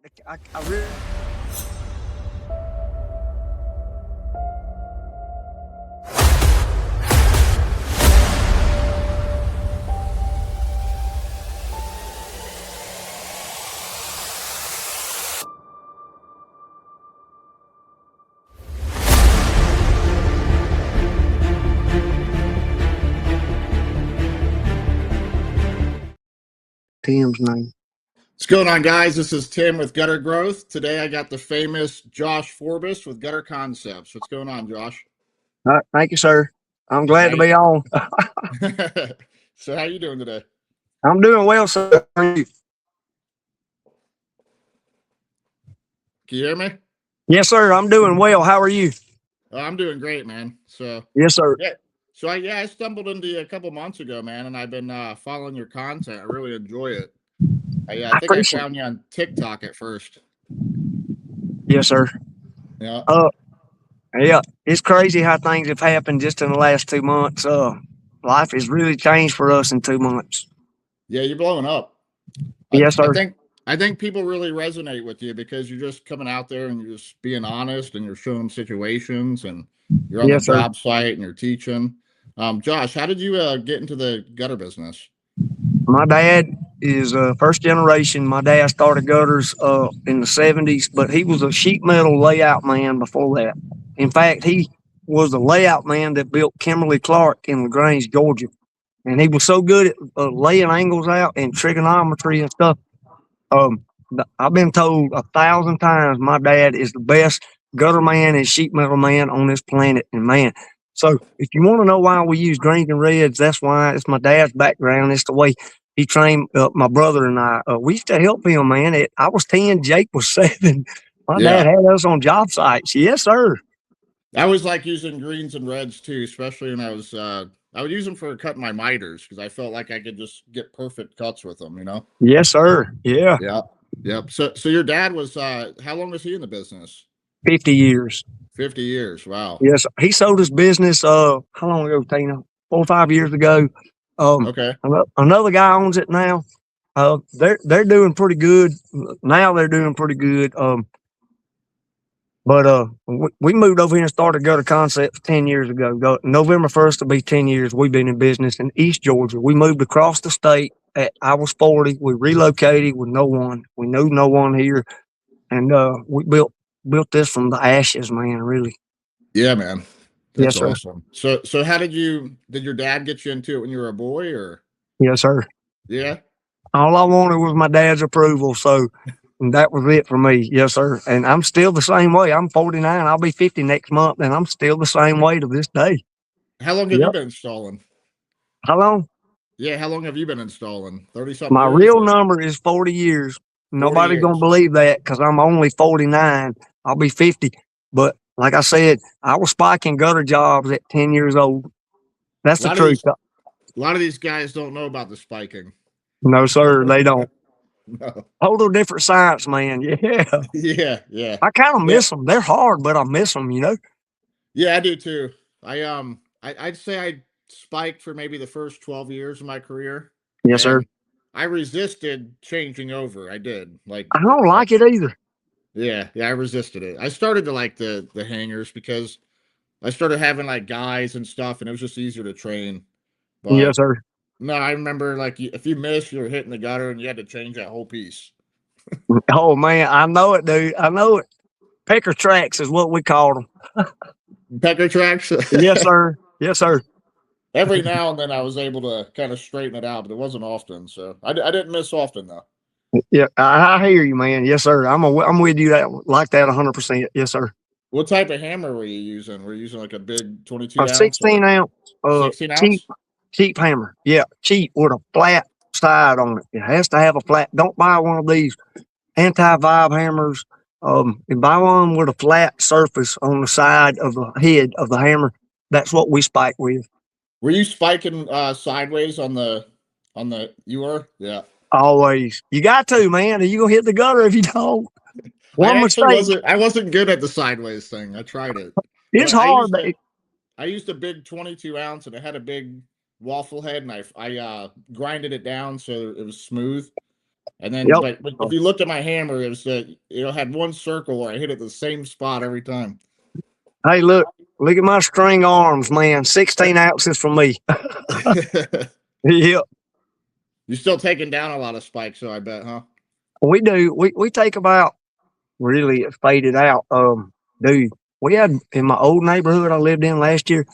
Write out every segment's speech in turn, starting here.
I really. Tim's name. What's going on, guys? This is Tim with Gutter Growth. Today I got the famous Josh Forbus with Gutter Concepts. What's going on, Josh? All right, thank you, sir. I'm glad to be on. So how you doing today? I'm doing well, sir. How are you? Can you hear me? Yes, sir. I'm doing well. How are you? I'm doing great, man. So Yes, sir. yeah. So I stumbled into you a couple months ago, man, and I've been following your content. I really enjoy it. I think I found you on TikTok at first. Yes, sir. Yeah. Yeah. It's crazy how things have happened just in the last 2 months. Life has really changed for us in 2 months. Yeah, you're blowing up. Yes, sir. I think people really resonate with you because you're just coming out there and you're just being honest and you're showing situations and you're on the job site and you're teaching. Josh, how did you get into the gutter business? My dad is first generation. My dad started gutters in the 70s, but he was a sheet metal layout man before that. In fact, he was the layout man that built Kimberly-Clark in LaGrange, Georgia. And he was so good at laying angles out and trigonometry and stuff. I've been told 1,000 times my dad is the best gutter man and sheet metal man on this planet. And man, so if you want to know why we use greens and reds, that's why. It's my dad's background. It's the way he trained my brother and I. We used to help him, man. I was 10, Jake was 7. My dad had us on job sites. Yes, sir. I was like using greens and reds too, especially when I would use them for cutting my miters because I felt like I could just get perfect cuts with them, you know? Yes, sir. Yeah. Yep. So your dad was, how long was he in the business? 50 years. 50 years. Wow. Yes. He sold his business, how long ago, Tina? 4 or 5 years ago. Okay. Another guy owns it now. They're doing pretty good. Now they're doing pretty good. But we moved over here and started Gutter Concepts 10 years ago. November 1st will be 10 years we've been in business in East Georgia. We moved across the state I was 40. We relocated with no one. We knew no one here. And we built this from the ashes, man, really. Yeah, man. That's yes, awesome. So how did your dad get you into it when you were a boy or? Yes, sir. Yeah. All I wanted was my dad's approval. So that was it for me. Yes, sir. And I'm still the same way. I'm 49. I'll be 50 next month. And I'm still the same way to this day. How long have you been installing? How long? Yeah. How long have you been installing? 30-something My years? real number is 40 years. Nobody's going to believe that because I'm only 49. I'll be 50. But like I said, I was spiking gutter jobs at 10 years old. That's the truth. A lot of these guys don't know about the spiking. No, sir, they don't. No. Total different science, man. Yeah. Yeah. I kind of miss them. They're hard, but I miss them, you know? Yeah, I do too. I'd say I spiked for maybe the first 12 years of my career. Yes, sir. I resisted changing over. I did. Like I don't like it either. Yeah, I resisted it. I started to like the hangers because I started having like guys and stuff, and it was just easier to train. But yes, sir. No, I remember like if you missed, you were hitting the gutter, and you had to change that whole piece. Oh man, I know it, dude. I know it. Pecker tracks is what we call them. Pecker tracks. Yes, sir. Yes, sir. Every now and then I was able to kind of straighten it out, but it wasn't often. So I didn't miss often though. Yeah, I hear you, man. Yes, sir. I'm with you like that 100%. Yes, sir. What type of hammer were you using? Were you using like a big 22 ounce? 16 ounce. 16 ounce? Cheap hammer. Yeah, cheap with a flat side on it. It has to have a flat. Don't buy one of these anti-vibe hammers. And buy one with a flat surface on the side of the head of the hammer. That's what we spike with. Were you spiking sideways on the you were? Yeah. Always. You got to, man. Are you gonna hit the gutter if you don't? I wasn't good at the sideways thing. I tried it. It's hard. I used a big 22 ounce and it had a big waffle head, and I grinded it down so it was smooth. And then, but if you looked at my hammer, it was had one circle where I hit it the same spot every time. Hey, look at my string arms, man. 16 ounces from me. Yep. You're still taking down a lot of spikes, so I bet, huh? We do. We take about, really, it faded out. Dude, we had in my old neighborhood I lived in last year,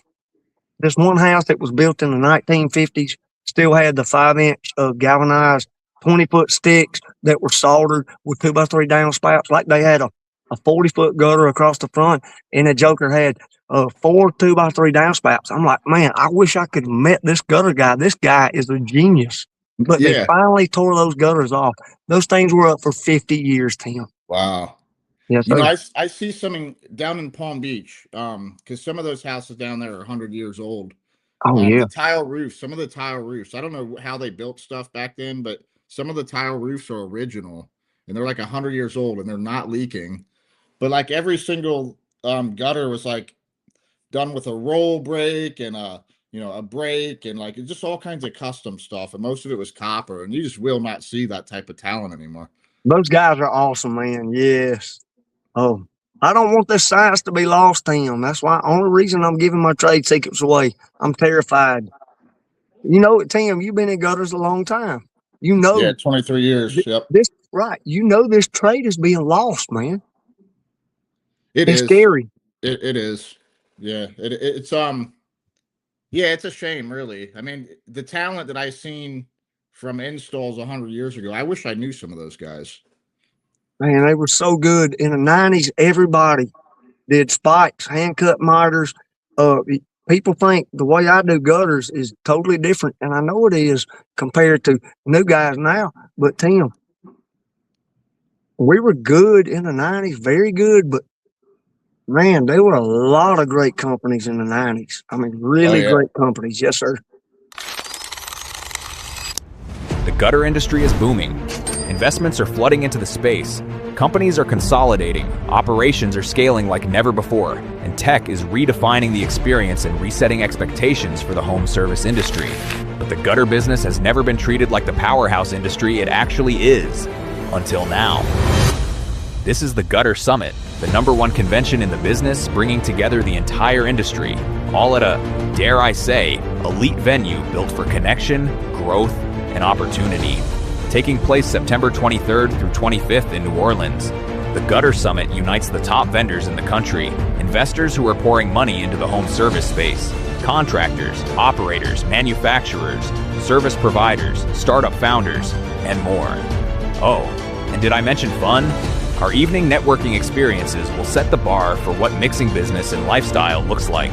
this one house that was built in the 1950s still had the 5-inch galvanized 20-foot sticks that were soldered with 2x3 downspouts, like they had a 40-foot gutter across the front, and the joker had 4 2x3 downspouts. I'm like, man, I wish I could have met this gutter guy. This guy is a genius. But they finally tore those gutters off. Those things were up for 50 years, Tim. Wow. Yes, you know, I see something down in Palm Beach, because some of those houses down there are 100 years old. Oh, yeah. The tile roofs, some of the tile roofs, I don't know how they built stuff back then, but some of the tile roofs are original, and they're like 100 years old, and they're not leaking. But like every single gutter was like done with a roll break and a break, and like it's just all kinds of custom stuff, and most of it was copper, and you just will not see that type of talent anymore. Those guys are awesome, man. Yes. Oh, I don't want this science to be lost, Tim. That's why only reason I'm giving my trade secrets away. I'm terrified. You know it, Tim. You've been in gutters a long time. You know. Yeah, 23 years. Yep. This right. You know this trade is being lost, man. It's scary. It is. Yeah. It's yeah, it's a shame, really. I mean, the talent that I seen from installs 100 years ago, I wish I knew some of those guys. Man, they were so good. In the 90s, everybody did spikes, hand-cut miters. People think the way I do gutters is totally different, and I know it is compared to new guys now. But, Tim, we were good in the 90s, very good, but, man, there were a lot of great companies in the 90s. I mean, really great companies. Yes, sir. The gutter industry is booming. Investments are flooding into the space. Companies are consolidating. Operations are scaling like never before. And tech is redefining the experience and resetting expectations for the home service industry. But the gutter business has never been treated like the powerhouse industry it actually is. Until now. This is the Gutter Summit, the #1 convention in the business, bringing together the entire industry, all at a, dare I say, elite venue built for connection, growth, and opportunity. Taking place September 23rd through 25th in New Orleans, the Gutter Summit unites the top vendors in the country, investors who are pouring money into the home service space, contractors, operators, manufacturers, service providers, startup founders, and more. Oh, and did I mention fun? Our evening networking experiences will set the bar for what mixing business and lifestyle looks like.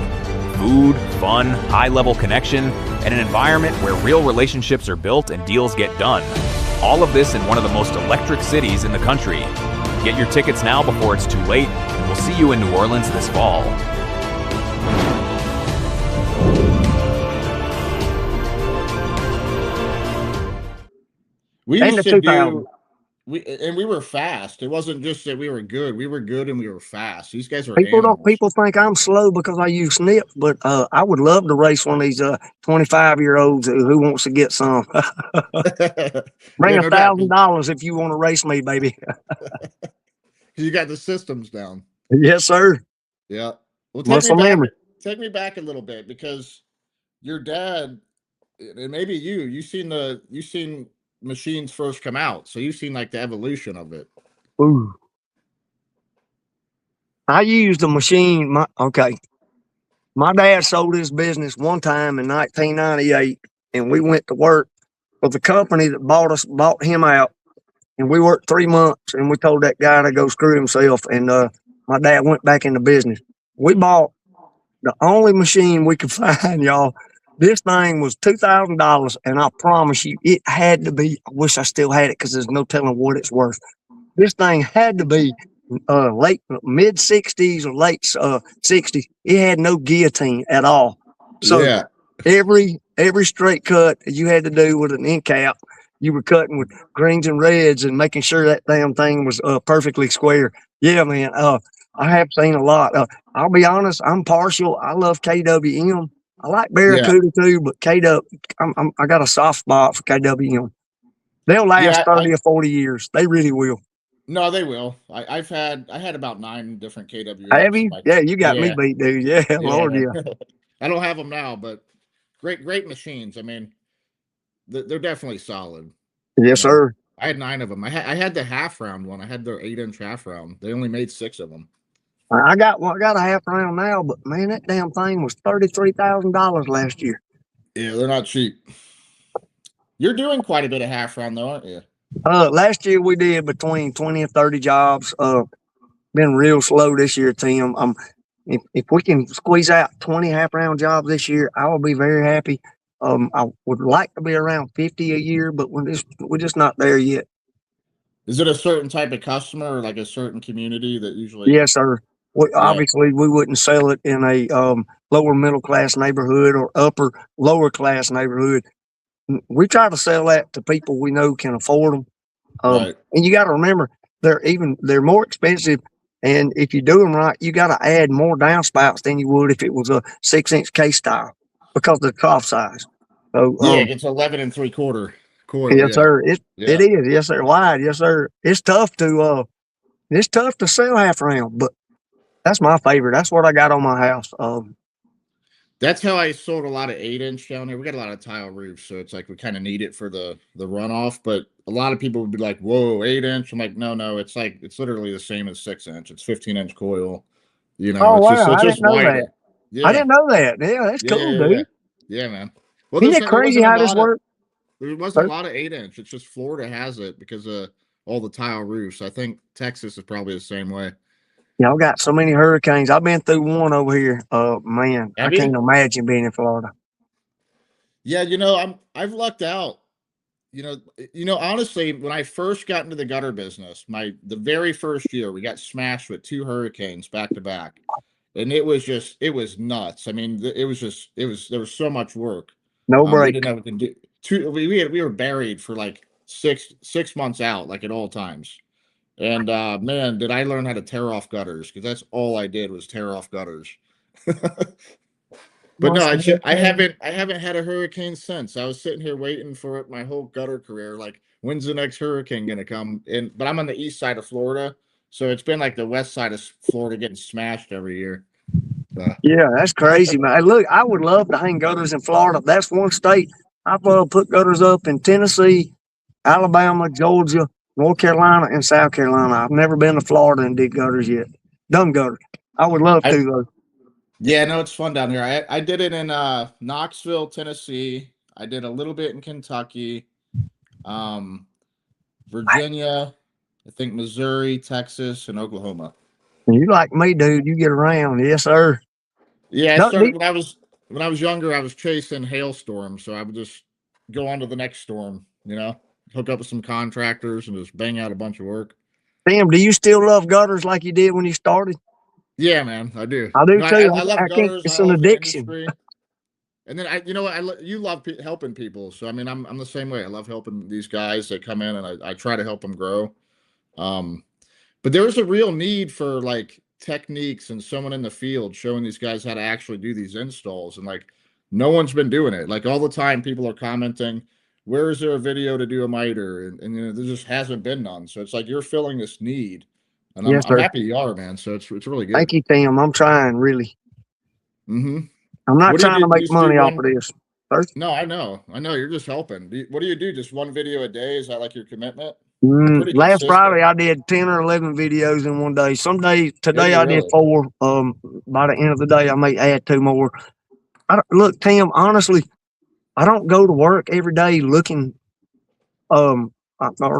Food, fun, high-level connection, and an environment where real relationships are built and deals get done. All of this in one of the most electric cities in the country. Get your tickets now before it's too late, and we'll see you in New Orleans this fall. We used to do... We were fast. It wasn't just that we were good. We were good and we were fast. These guys are people think I'm slow because I use snips, but I would love to race one of these 25-year-olds who wants to get some. Bring $1,000 if you want to race me, baby. You got the systems down. Yes, sir. Yeah. Well, take me back a little bit, because your dad, and maybe you've seen machines first come out, so you've seen like the evolution of it. Ooh. I used a machine. My dad sold his business one time in 1998, and we went to work for the company that bought him out, and we worked 3 months, and we told that guy to go screw himself, and my dad went back into business. We bought the only machine we could find, y'all. This thing was $2,000, and I promise you, it had to be. I wish I still had it because there's no telling what it's worth. This thing had to be late mid 60s or late 60s. It had no guillotine at all. So yeah. every straight cut you had to do with an end cap, you were cutting with greens and reds and making sure that damn thing was perfectly square. Yeah, man. I have seen a lot. I'll be honest. I'm partial. I love KWM. I like Barracuda too, but KW, I got a soft spot for KWM. They'll last Yeah, 30 or 40 years. They really will. no, they will. I had about 9 different KWFs. Have you? Yeah, you got me Yeah, beat, dude. Yeah, yeah, Lord, man. yeah. I don't have them now, but great machines. I mean, they're definitely solid. Yes, You know, sir. I had 9 of them. I had the half round one. I had their 8-inch half round. They only made 6 of them. I got one. I got a half round now, but man, that damn thing was $33,000 last year. Yeah, they're not cheap. You're doing quite a bit of half round though, aren't you? Last year we did between 20 and 30 jobs. Been real slow this year, Tim. If we can squeeze out 20 half round jobs this year, I will be very happy. I would like to be around 50 a year, but we're just not there yet. Is it a certain type of customer or like a certain community that usually? Yes, sir. Obviously, we wouldn't sell it in a lower middle class neighborhood or upper lower class neighborhood. We try to sell that to people we know can afford them. Right. And you got to remember, they're more expensive. And if you do them right, you got to add more downspouts than you would if it was a 6-inch case style because of the trough size. So yeah, it's 11 3/4 coil. Yes, sir. It Yeah. is. Yes, sir. Wide. Yes, sir. It's tough to sell half round, but that's my favorite. That's what I got on my house. That's how I sold a lot of 8-inch down here. We got a lot of tile roofs, so it's like we kind of need it for the runoff. But a lot of people would be like, "Whoa, 8-inch!" I'm like, "No, it's literally the same as 6-inch. It's 15-inch coil. You know, Oh, it's wow, I just didn't know wider." that. Yeah, I didn't know that. Yeah, that's cool, dude. Yeah, man. Well, Isn't it crazy how this works? There wasn't a lot of 8-inch. It's just Florida has it because of all the tile roofs. I think Texas is probably the same way. Y'all got so many hurricanes. I've been through one over here. Man, Have I you? can't imagine being in Florida. Yeah, I've lucked out. Honestly, when I first got into the gutter business, the very first year, we got smashed with 2 hurricanes back to back, and it was nuts. I mean, there was so much work. No We break. didn't know what to do. We were buried for like 6 months out, like at all times. And man, did I learn how to tear off gutters, because that's all I did was tear off gutters. But no, I haven't had a hurricane since. I was sitting here waiting for it my whole gutter career. Like, when's the next hurricane gonna come? But I'm on the east side of Florida, so it's been like the west side of Florida getting smashed every year. Yeah, that's crazy, man. Look, I would love to hang gutters in Florida. That's one state. I've put gutters up in Tennessee, Alabama, Georgia, North Carolina, and South Carolina. I've never been to Florida and did gutters yet. Done gutters. I would love to, though. Yeah, no, it's fun down here. I did it in Knoxville, Tennessee. I did a little bit in Kentucky, Virginia, I think Missouri, Texas, and Oklahoma. You like me, dude. You get around. Yes, sir. Yeah, I started when I was younger, I was chasing hailstorms, so I would just go on to the next storm, hook up with some contractors and just bang out a bunch of work. Tim, do you still love gutters like you did when you started? Yeah, man, I do. I do too. I love gutters. It's an addiction. And then you love helping people. So I mean, I'm the same way. I love helping these guys that come in, and I try to help them grow. But there's a real need for like techniques and someone in the field showing these guys how to actually do these installs. And like, no one's been doing it. Like all the time, people are commenting, "Where is there a video to do a miter?" And there just hasn't been none. So it's like you're filling this need. And I'm happy you are, man. So it's really good. Thank you, Tim. I'm trying, really. Mm-hmm. I'm not trying to make money off of this. First? No, I know. You're just helping. What do you do? Just one video a day? Is that like your commitment? Last Friday, I did 10 or 11 videos in one day. Some days, today I did 4. By the end of the day, I may add 2 more. Look, Tim, honestly, I don't go to work every day looking or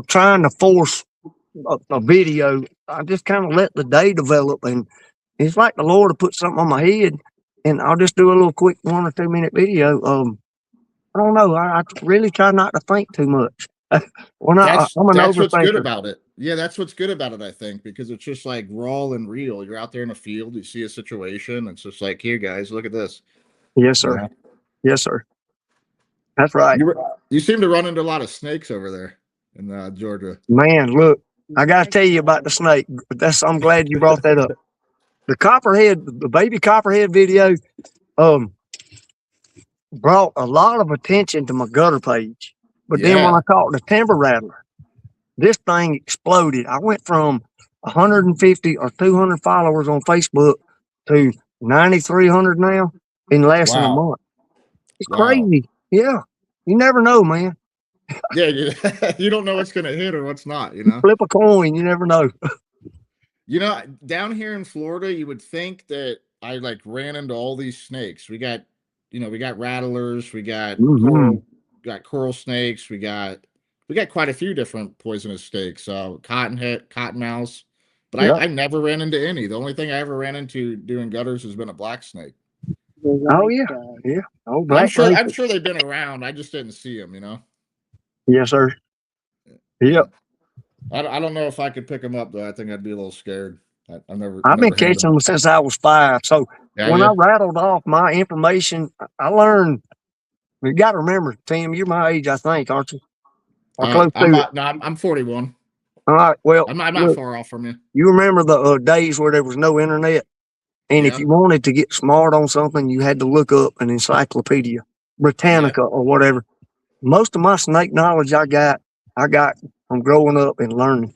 trying to force a video. I just kind of let the day develop, and it's like the Lord will put something on my head, and I'll just do a little quick 1 or 2 minute video. I don't know. I really try not to think too much. That's what's good about it. Yeah, that's what's good about it, I think, because it's just like raw and real. You're out there in the field, you see a situation, it's just like, here, guys, look at this. Yes, sir. Yeah. Yes, sir. That's right. You seem to run into a lot of snakes over there in Georgia. Man, look, I got to tell you about the snake. I'm glad you brought that up. The baby copperhead video, brought a lot of attention to my gutter page. But then when I caught the timber rattler, this thing exploded. I went from 150 or 200 followers on Facebook to 9,300 now in less than a month. It's crazy. Yeah. You never know, man. Yeah, you don't know what's going to hit or what's not, you know? Flip a coin, you never know. You know, down here in Florida, you would think that I like ran into all these snakes. We got, you know, we got rattlers, we got coral snakes, we got quite a few different poisonous snakes, cottonmouths, but I never ran into any. The only thing I ever ran into doing gutters has been a black snake. Oh yeah, yeah. Oh, I'm sure they've been around. I just didn't see them, you know. Yes, sir. Yep. I don't know if I could pick them up though. I think I'd be a little scared. I've been catching them since I was 5. So when I rattled off my information, I learned. You got to remember, Tim, you're my age, I think, aren't you? I'm 41. All right. Well, I'm not far off from you. You remember the days where there was no internet, and if you wanted to get smart on something, you had to look up an encyclopedia, Britannica or whatever. Most of my snake knowledge I got from growing up and learning.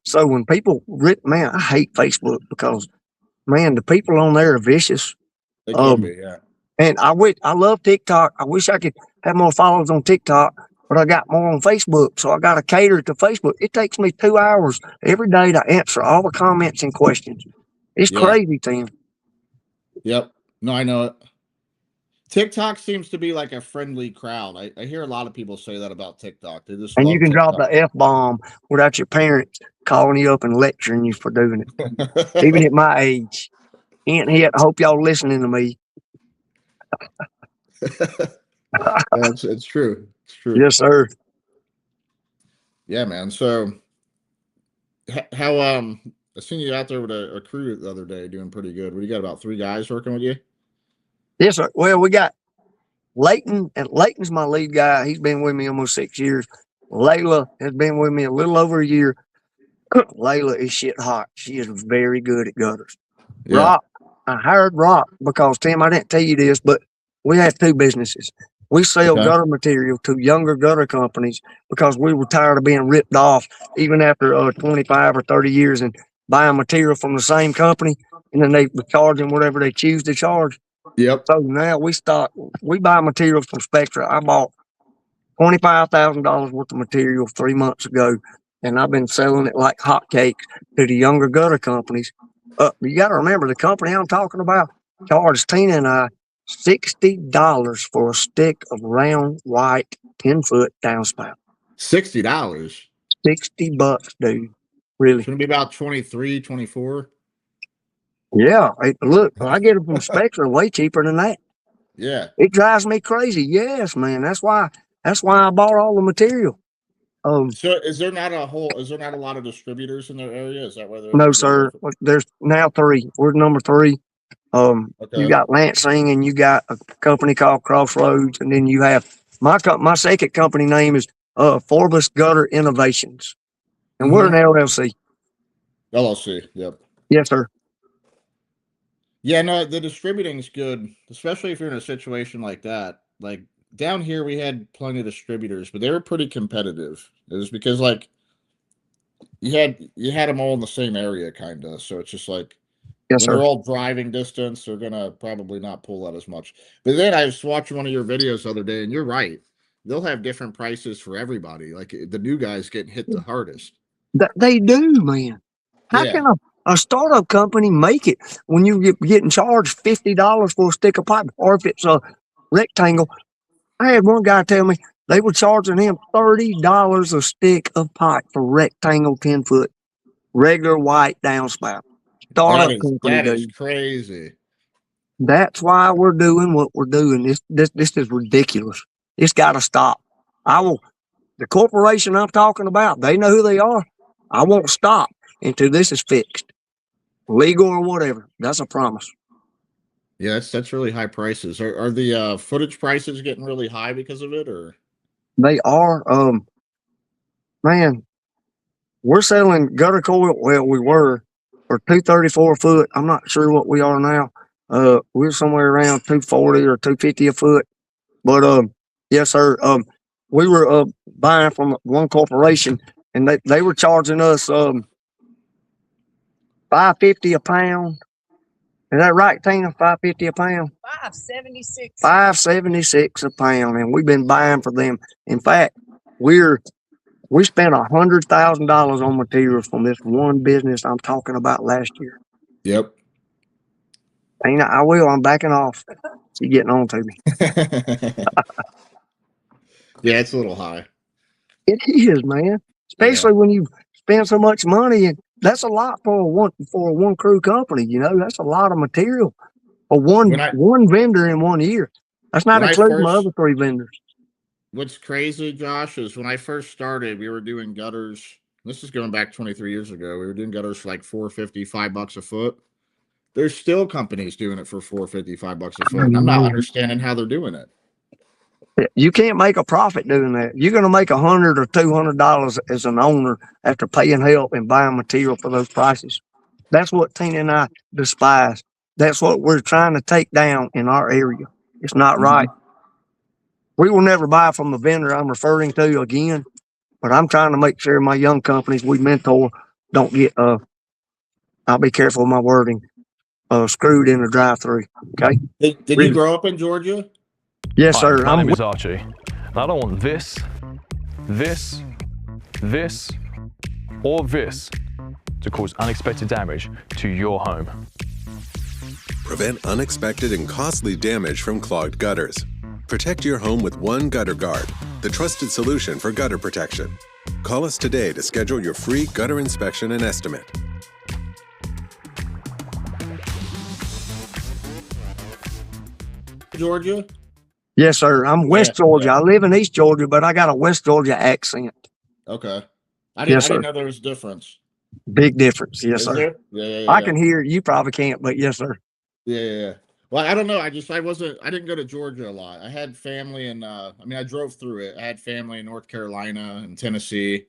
So when people man, I hate Facebook because, man, the people on there are vicious. They can be, yeah. And I love TikTok. I wish I could have more followers on TikTok, but I got more on Facebook. So I got to cater to Facebook. It takes me 2 hours every day to answer all the comments and questions. It's crazy, Tim. Yep. No, I know it. TikTok seems to be like a friendly crowd. I hear a lot of people say that about TikTok. They just and you can TikTok. drop the F-bomb without your parents calling you up and lecturing you for doing it. Even at my age. Ain't yet. I hope y'all listening to me. It's true. It's true. Yes, sir. Yeah, man. So how I seen you out there with a crew the other day doing pretty good. You got about 3 guys working with you? Yes, sir. Well, we got Leighton, and Leighton's my lead guy. He's been with me almost 6 years. Layla has been with me a little over a year. Layla is shit hot. She is very good at gutters. Yeah. Rock, I hired Rock because, Tim, I didn't tell you this, but we have 2 businesses. We sell gutter material to younger gutter companies because we were tired of being ripped off even after 25 or 30 years and buying material from the same company, and then they were charging whatever they choose to charge. Yep. So now we buy materials from Spectra. I bought $25,000 worth of material 3 months ago, and I've been selling it like hotcakes to the younger gutter companies. You got to remember, the company I'm talking about charged Tina and I $60 for a stick of round white 10-foot downspout. $60. $60, dude. Really? It's gonna be about 23, 24. Yeah. Look, I get it from Spectra way cheaper than that. Yeah. It drives me crazy. Yes, man. That's why I bought all the material. So is there not a lot of distributors in their area? Is that where they're No, sir. There's now 3. We're number 3. You got Lansing, and you got a company called Crossroads, and then you have my second company name is Forbus Gutter Innovations, and we're an LLC. LLC, yep. Yes, sir. Yeah, no, the distributing's good, especially if you're in a situation like that. Like down here, we had plenty of distributors, but they were pretty competitive. It was because like you had them all in the same area, kind of. So it's just like when they're all driving distance, they're gonna probably not pull that as much. But then I was watching one of your videos the other day, and you're right. They'll have different prices for everybody. Like the new guys getting hit the hardest. They do, man. How can a startup company make it when you getting charged $50 for a stick of pipe, or if it's a rectangle? I had one guy tell me they were charging him $30 a stick of pipe for rectangle 10-foot regular white downspout. Startup company. That is crazy. That's why we're doing what we're doing. This is ridiculous. It's got to stop. The corporation I'm talking about, they know who they are. I won't stop until this is fixed, legal or whatever. That's a promise. Yeah, that's really high prices. Are the footage prices getting really high because of it, or? They are. Man, we're selling gutter coil. Well, we were for $234 a foot. I'm not sure what we are now. We're somewhere around $240 or $250 a foot. But yes, sir. we were buying from one corporation, and they were charging us $5.50 a pound. Is that right, Tina? $5.50 a pound. $5.76. $5.76 a pound, and we've been buying for them. In fact, we spent $100,000 on materials from this one business I'm talking about last year. Yep. Tina, I will. I'm backing off. She's getting on to me. Yeah, it's a little high. It is, man. Especially when you spend so much money, and that's a lot for a one crew company. You know, that's a lot of material for one vendor in 1 year. That's not including my other 3 vendors. What's crazy, Josh, is when I first started, we were doing gutters. This is going back 23 years ago. We were doing gutters for like $4.50, $5 a foot. There's still companies doing it for $4.50, $5 a foot. And I'm not understanding how they're doing it. You can't make a profit doing that. You're going to make $100 or $200 as an owner after paying help and buying material for those prices. That's what Tina and I despise. That's what we're trying to take down in our area. It's not right. We will never buy from the vendor I'm referring to again, but I'm trying to make sure my young companies we mentor don't get, I'll be careful with my wording, screwed in the drive-through. Okay. Did you grow up in Georgia? Yes, sir. My name is Archie, and I don't want this, or this to cause unexpected damage to your home. Prevent unexpected and costly damage from clogged gutters. Protect your home with One Gutter Guard, the trusted solution for gutter protection. Call us today to schedule your free gutter inspection and estimate. Georgia? Yes, sir. I'm West Georgia. I live in East Georgia, but I got a West Georgia accent. Okay. I didn't know there was a difference. Big difference. Yes, sir. Yeah. I can hear you probably can't, but yes, sir. Yeah. Well, I don't know. I didn't go to Georgia a lot. I had family in, I drove through it. I had family in North Carolina and Tennessee.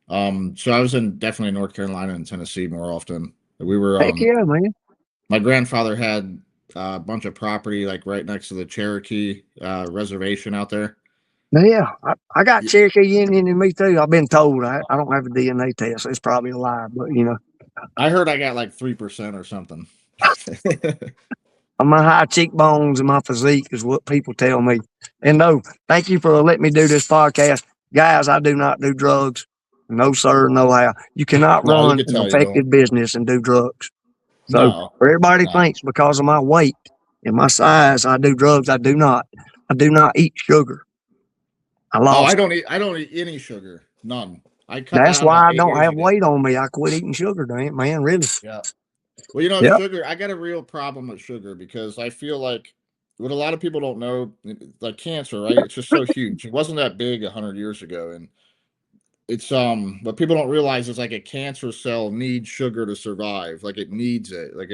So I was definitely in North Carolina and Tennessee more often. We were, Heck yeah, man. My grandfather had a bunch of property like right next to the Cherokee reservation out there. Yeah, I got Cherokee Indian in me too. I've been told I don't have a DNA test. It's probably a lie, but you know. I heard I got like 3% or something. My high cheekbones and my physique is what people tell me. And no, thank you for letting me do this podcast. Guys, I do not do drugs. No, sir, no how. You cannot run an effective business and do drugs. So for everybody thinks because of my weight and my size, I do drugs. I do not. I do not eat sugar. I don't eat any sugar. None. That's why I don't have weight on me. I quit eating sugar, man. Really. Yeah. Well, sugar, I got a real problem with sugar because I feel like what a lot of people don't know, like cancer, right? It's just so huge. It wasn't that big 100 years ago. And it's, what people don't realize is like a cancer cell needs sugar to survive. Like it needs it. Like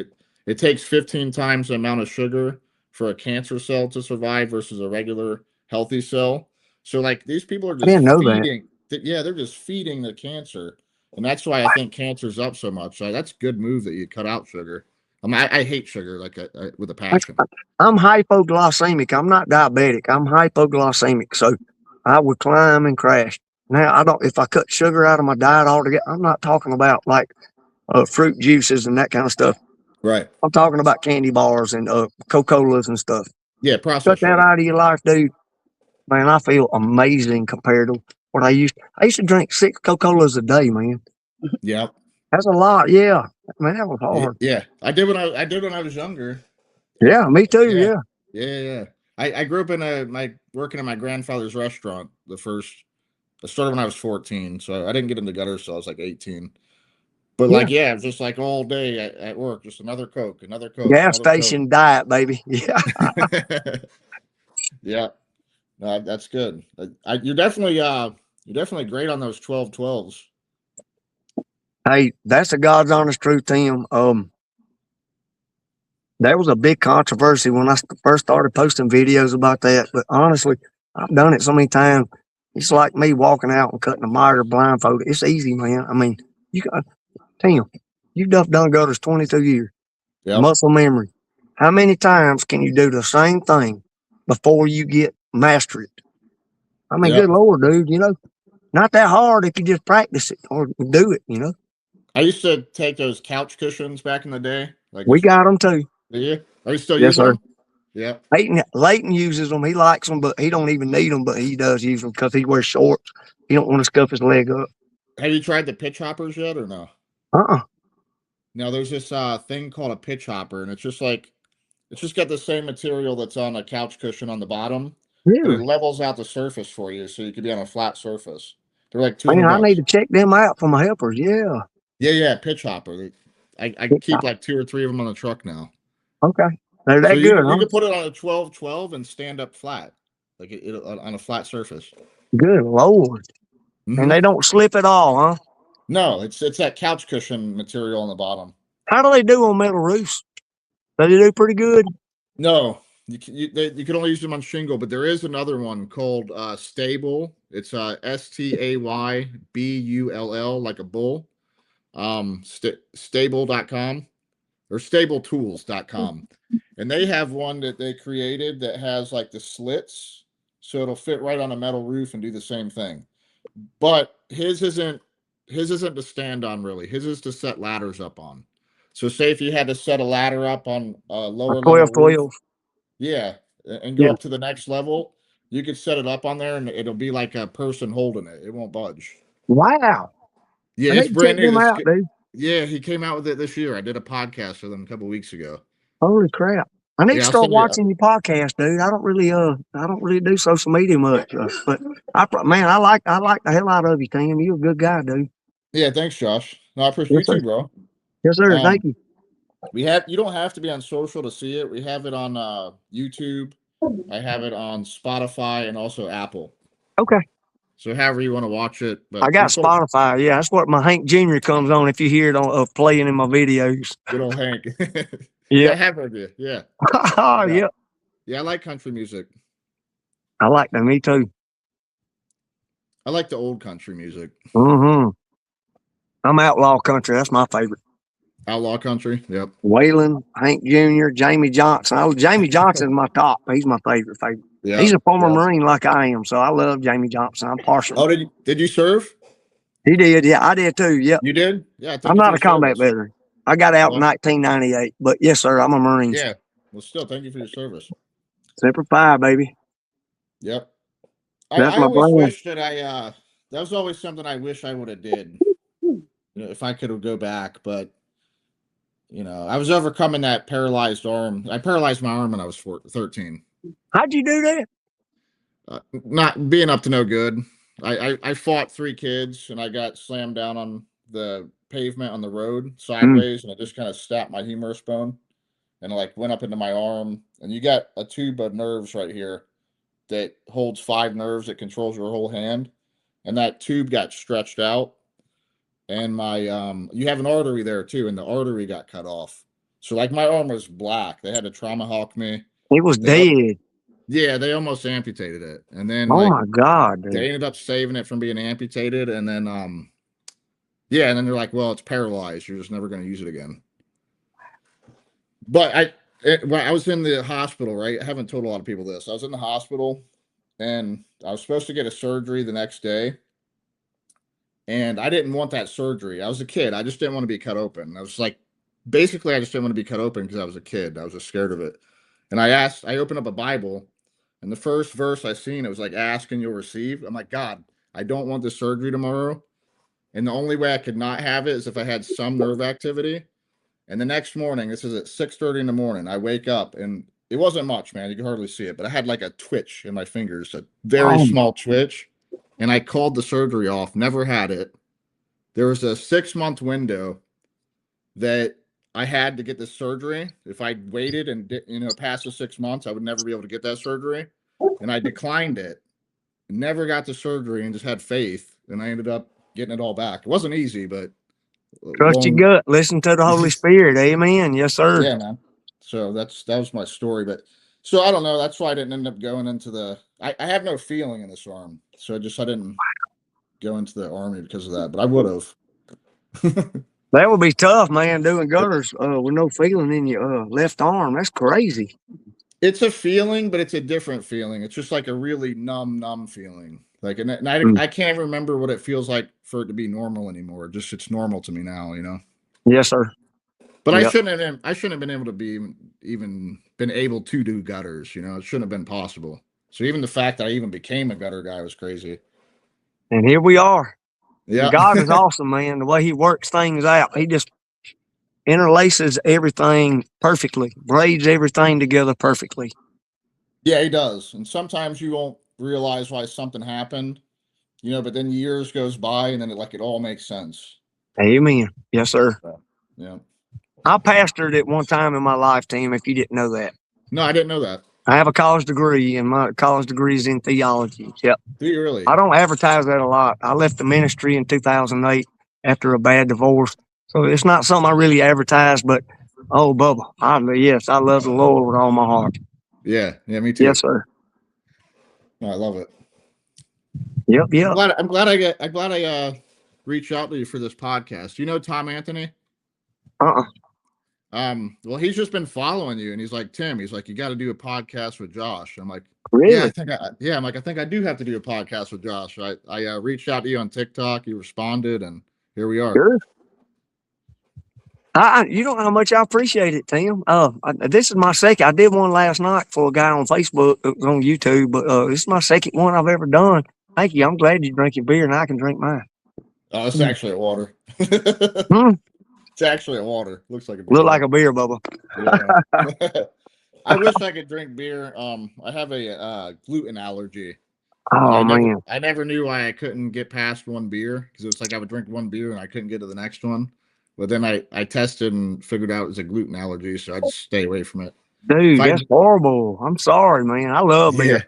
it takes 15 times the amount of sugar for a cancer cell to survive versus a regular healthy cell. So like these people are just feeding. Yeah, they're just feeding the cancer. And that's why I think cancer's up so much. So that's a good move that you cut out sugar. I hate sugar like with a passion. I'm hypoglycemic. I'm not diabetic. I'm hypoglycemic. So I would climb and crash. Now, if I cut sugar out of my diet altogether, I'm not talking about like fruit juices and that kind of stuff. Right. I'm talking about candy bars and Coca-Colas and stuff. Yeah, processed sugar. Cut that out of your life, dude. Man, I feel amazing compared to what I used to drink 6 Coca-Colas a day, man. Yep. That's a lot. Yeah. Man, that was hard. Yeah. I did when I was younger. Yeah, me too. Yeah. I grew up in working in my grandfather's restaurant. I started when I was 14, so I didn't get into gutters till I was like 18. But it was just like all day at work, just another Coke. Gas station diet, baby. Yeah. Yeah. That's good. You're definitely great on those 12-12s. Hey, that's the God's honest truth, Tim. There was a big controversy when I first started posting videos about that. But honestly, I've done it so many times. It's like me walking out and cutting a miter blindfolded. It's easy, man. I mean, Tim, you've done gutters 22 years. Yep. Muscle memory. How many times can you do the same thing before you get master it? I mean, Yep. good Lord, dude, you know, not that hard if you just practice it or do it, you know. I used to take those couch cushions back in the day. Like, We got them too. yeah. Are you still Yes, using sir. them? Yeah. Leighton uses them. He likes them, but he don't even need them, but he does use them because he wears shorts. He don't want to scuff his leg up. Have you tried the pitch hoppers yet or no? Now there's this thing called a pitch hopper, and it's just got the same material that's on a couch cushion on the bottom. But it Really? levels out the surface for you, so you could be on a flat surface. They're like Man, I need $200. to check them out for my helpers. Yeah. Yeah, pitch hopper. I keep like 2 or 3 of them on the truck now. Okay. They're So that you good, huh? can put it on a 12-12 and stand up flat, like it on a flat surface. Good Lord. Mhm. And they don't slip at all, huh? No, it's that couch cushion material on the bottom. How do they do on metal roofs? Do they do pretty good? No, you can only use them on shingle, but there is another one called Stable. It's STAYBULL, like a bull. Stable.com or StableTools.com, and they have one that they created that has like the slits, so it'll fit right on a metal roof and do the same thing. But his isn't to stand on, really. His is to set ladders up on. So say if you had to set a ladder up on a lower level roof, 12-12. yeah, and go Yeah. up to the next level, you could set it up on there and it'll be like a person holding it. It won't budge. Wow. Yeah, I it's need to check brand new. them out, dude. Yeah, he came out with it this year. I did a podcast with him a couple weeks ago. Holy crap. I need to Yeah, I'll start send you- watching your podcast, dude. I don't really do social media much, but I like the hell out of you, Tim. You're a good guy, dude. Yeah, thanks, Josh. No, I appreciate Yes, sir. you too, bro. Yes, sir. Thank you. You don't have to be on social to see it. We have it on YouTube. I have it on Spotify and also Apple. Okay. So however you want to watch it. But I got Spotify. Yeah, that's what my Hank Jr. comes on if you hear it on playing in my videos. Good old Hank. Yeah. I have heard you. Yeah. Oh, yeah. Yeah, I like country music. I like that. Me too. I like the old country music. Mm-hmm. I'm outlaw country. That's my favorite. Outlaw country. Yep. Waylon, Hank Jr., Jamie Johnson. Jamie Johnson is my top. He's my favorite. Yeah. He's a former Marine like I am, so I love Jamie Johnson. I'm partial. Oh, did you serve? He did. Yeah, I did too. Yep. You did? Yeah. I'm not a combat veteran. I got out in 1998, but yes, sir, I'm a Marine. Yeah. Well, still, thank you for your service. Semper Fi, baby. Yep. That's I my always brand. wish that that was always something I wish I would have did. If I could go back, but I was overcoming that paralyzed arm. I paralyzed my arm when I was 13. How'd you do that? Not being up to no good. I fought 3 kids and I got slammed down on the pavement on the road sideways, and it just kind of snapped my humerus bone and went up into my arm. And you got a tube of nerves right here that holds 5 nerves that controls your whole hand, and that tube got stretched out, and my you have an artery there too, and the artery got cut off. So my arm was black. They had to tomahawk me. It was dead. Yeah, they almost amputated it, and then Oh my God, dude. they ended up saving it from being amputated, and then and then they're like, well, it's paralyzed. You're just never going to use it again. But when I was in the hospital, right? I haven't told a lot of people this. I was in the hospital, and I was supposed to get a surgery the next day, and I didn't want that surgery. I was a kid. I just didn't want to be cut open. I was basically, I just didn't want to be cut open because I was a kid. I was just scared of it. And I opened up a Bible, and the first verse I seen, it was ask and you'll receive. I'm like, God, I don't want this surgery tomorrow. And the only way I could not have it is if I had some nerve activity. And the next morning, this is at 6:30 in the morning, I wake up, and it wasn't much, man. You could hardly see it, but I had a twitch in my fingers, a very small twitch. And I called the surgery off, never had it. There was a 6-month window that I had to get this surgery. If I waited and past the 6 months, I would never be able to get that surgery. And I declined it, never got the surgery, and just had faith. And I ended up getting it all back. It wasn't easy, but Trust your gut. Listen to the Holy Spirit. Amen. Yes, sir. Yeah, man. So that was my story. But so I don't know. That's why I didn't end up going into I have no feeling in this arm. So I didn't go into the Army because of that. But I would have. That would be tough, man, doing gutters with no feeling in your left arm. That's crazy. It's a feeling, but it's a different feeling. It's just like a really numb feeling. Like, and I can't remember what it feels like for it to be normal anymore. Just it's normal to me now, you know. Yes, sir. But Yep. I shouldn't have been able to be even been able to do gutters. You know, it shouldn't have been possible. So even the fact that I even became a gutter guy was crazy. And here we are. Yeah, God is awesome, man. The way he works things out, he just interlaces everything perfectly, braids everything together perfectly. Yeah, he does. And sometimes you won't realize why something happened, you know, but then years goes by and then it all makes sense. Amen. Yes, sir. Yeah. I pastored at one time in my life, Tim, if you didn't know that. No, I didn't know that. I have a college degree, and my college degree is in theology. Yep. Do you really? I don't advertise that a lot. I left the ministry in 2008 after a bad divorce. So it's not something I really advertise, but oh, Bubba, yes, I love the Lord with all my heart. Yeah, me too. Yes, sir. No, I love it. Yep. I'm glad I reached out to you for this podcast. You know Tom Anthony? Well, he's just been following you, and he's like, Tim, he's like, you got to do a podcast with Josh. I'm like, really? Yeah, I'm like, I think I do have to do a podcast with Josh. I reached out to you on TikTok, you responded, and here we are. Sure. You don't know how much I appreciate it, Tim. This is my second. I did one last night for a guy on Facebook. It was on YouTube, but this is my second one I've ever done. Thank you. I'm glad you drink your beer and I can drink mine. Oh, it's actually a water. It's actually a water. Looks like a beer. Look like a beer, Bubba. Yeah. I wish I could drink beer. I have a gluten allergy. Oh, man. I never knew why I couldn't get past one beer, because it's like I would drink one beer and I couldn't get to the next one. But then I tested and figured out it was a gluten allergy, so I just stay away from it. Dude, that's horrible. I'm sorry, man. I love beer.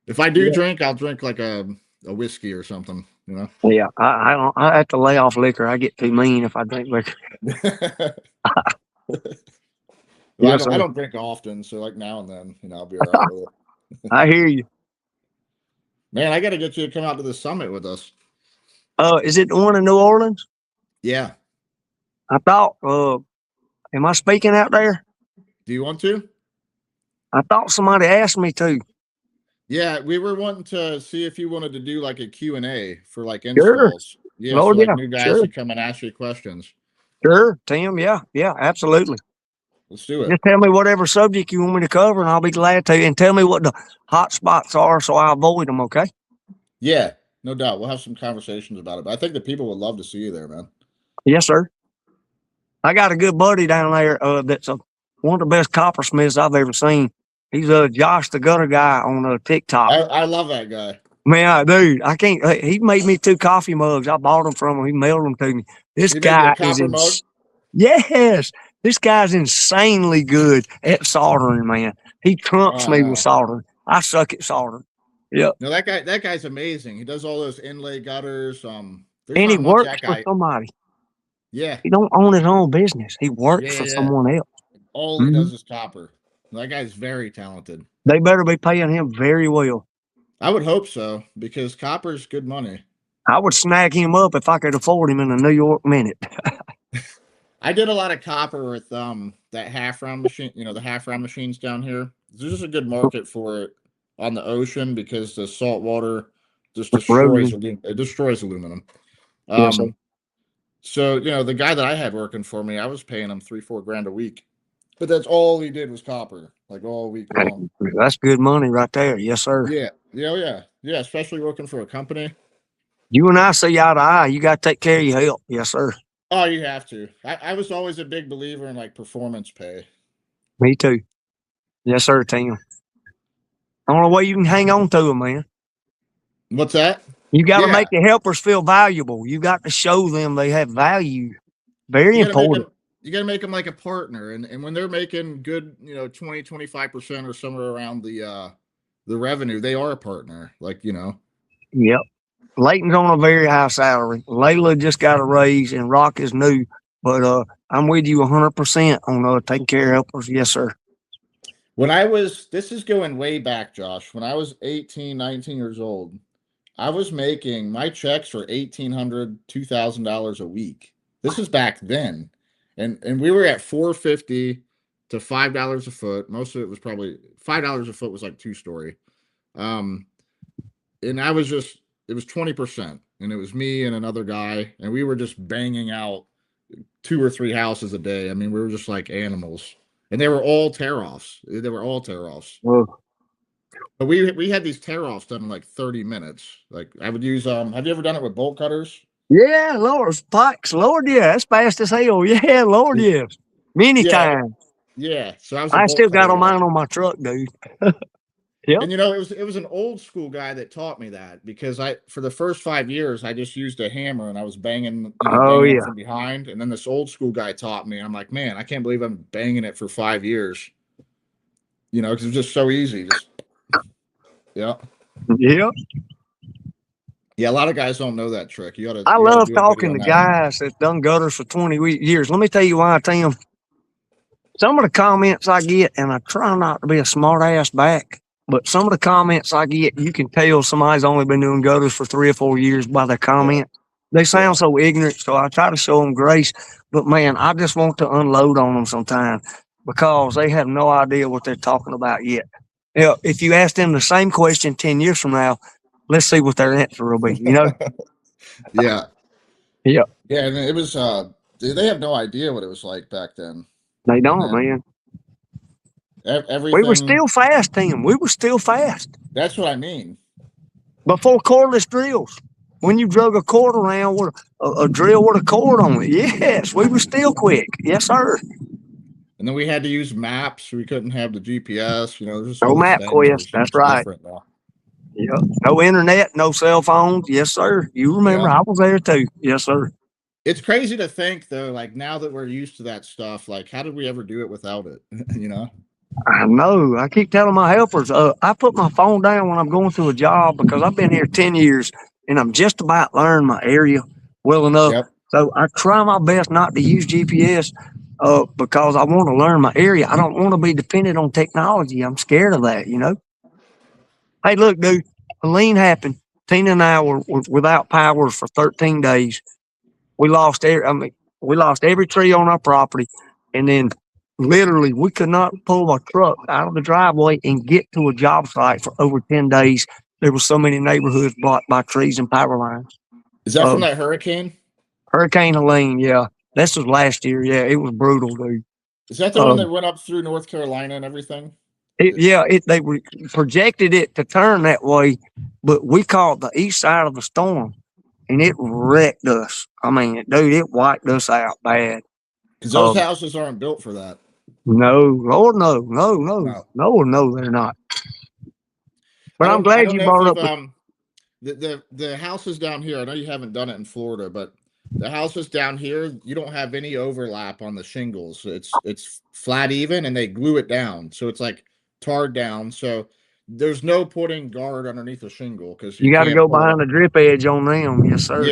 If I do drink, I'll drink like a whiskey or something, you know? Yeah, I have to lay off liquor. I get too mean if I drink liquor. Well, I don't drink often, so like now and then, you know, I'll be all right with it. I hear you. Man, I got to get you to come out to the summit with us. Is it the one in New Orleans? Yeah. I thought, am I speaking out there? Do you want to? I thought somebody asked me to. Yeah, we were wanting to see if you wanted to do like a Q&A for like installs. Sure. Yeah, so like new guys to come and ask you questions. Sure, Tim. Yeah, absolutely. Let's do it. Just tell me whatever subject you want me to cover, and I'll be glad to. And tell me what the hot spots are so I avoid them, okay? Yeah, no doubt. We'll have some conversations about it. But I think the people would love to see you there, man. Yes, sir. I got a good buddy down there that's one of the best coppersmiths I've ever seen. He's Josh the Gutter guy on TikTok. I love that guy. Man, dude, I can't. He made me 2 coffee mugs. I bought them from him. He mailed them to me. This guy is yes. This guy's insanely good at soldering, man. He trumps me with soldering. I suck at soldering. Yep. No, that guy's amazing. He does all those inlay gutters. And he works for somebody. Yeah. He don't own his own business. He works for someone else. All he does is copper. That guy's very talented. They better be paying him very well. I would hope so, because copper's good money. I would snag him up if I could afford him in a New York minute. I did a lot of copper with that half round machine, you know, the half round machines down here. There's just a good market for it on the ocean because the salt water just destroys aluminum. So, you know, the guy that I had working for me, I was paying him $3-4 grand a week, but that's all he did was copper, like all week long. That's good money right there. Yes, sir. Yeah. Especially working for a company. You and I see eye to eye. You got to take care of your health. Yes, sir. Oh, you have to. I was always a big believer in like performance pay. Me too. Yes, sir, Tim. Only way you can hang on to them, man. What's that? You got to make the helpers feel valuable. You got to show them they have value. Very important. You got to make them like a partner. And when they're making good, you know, 20-25% or somewhere around the revenue, they are a partner. Like, you know. Yep. Layton's on a very high salary. Layla just got a raise, and Rock is new. But I'm with you 100% on taking care of helpers. Yes, sir. This is going way back, Josh. When I was 18, 19 years old, I was making my checks for $1,800, $2,000 a week. This is back then. And we were at $450 to to $5 a foot. Most of it was probably $5 a foot was like 2-story. And I was just, it was 20%, and it was me and another guy, and we were just banging out 2 or 3 houses a day. I mean, we were just like animals, and they were all tear-offs. They were all tear-offs. Whoa. But we had these tear-offs done in like 30 minutes. Like I would use, have you ever done it with bolt cutters? Yeah, Lord, pikes, Lord, yeah, that's fast as hell. Yeah, Lord, yes. Many times. Yeah. So I still got on mine on my truck, dude. Yeah. And it was an old school guy that taught me that, because for the first 5 years I just used a hammer and I was banging, banging from behind, and then this old school guy taught me. I'm like, man, I can't believe I'm banging it for 5 years. Because it's just so easy. Yeah. Yeah. Yeah, a lot of guys don't know that trick. I love talking to guys that done gutters for 20 years. Let me tell you why, Tim. Some of the comments I get, and I try not to be a smart ass back, but some of the comments I get, you can tell somebody's only been doing gutters for 3 or 4 years by their comment. Yeah. They sound so ignorant, so I try to show them grace. But, man, I just want to unload on them sometimes because they have no idea what they're talking about yet. If you ask them the same question 10 years from now, let's see what their answer will be, Yeah. Yeah. Yeah, and it was, they have no idea what it was like back then. They don't, man. Everything. We were still fast, Tim. We were still fast. That's what I mean. Before cordless drills, when you drug a cord around with a drill with a cord on it, yes, we were still quick. Yes, sir. And then we had to use maps. We couldn't have the GPS. No MapQuest. That's right. Yeah. No internet, no cell phones. Yes, sir. You remember? I was there too. Yes, sir. It's crazy to think, though, like now that we're used to that stuff, like how did we ever do it without it? I know. I keep telling my helpers, I put my phone down when I'm going to a job because I've been here 10 years and I'm just about learning my area well enough. Yep. So I try my best not to use GPS because I want to learn my area. I don't want to be dependent on technology. I'm scared of that, Hey, look, dude, a lean happened. Tina and I were without power for 13 days. We lost every tree on our property, and then literally we could not pull our truck out of the driveway and get to a job site for over 10 days. There were so many neighborhoods blocked by trees and power lines. Is that from that hurricane? Hurricane Helene, yeah. This was last year. Yeah, it was brutal, dude. Is that the one that went up through North Carolina and everything? They projected it to turn that way, but we caught the east side of the storm, and it wrecked us. I mean, dude, it wiped us out bad. Because those houses aren't built for that. No, Lord, no, they're not. But I'm glad you brought up the houses down here. I know you haven't done it in Florida, but the houses down here, you don't have any overlap on the shingles. It's flat even, and they glue it down, so it's like tarred down. So there's no putting guard underneath a shingle because you got to go behind the drip edge on them. Yes, sir.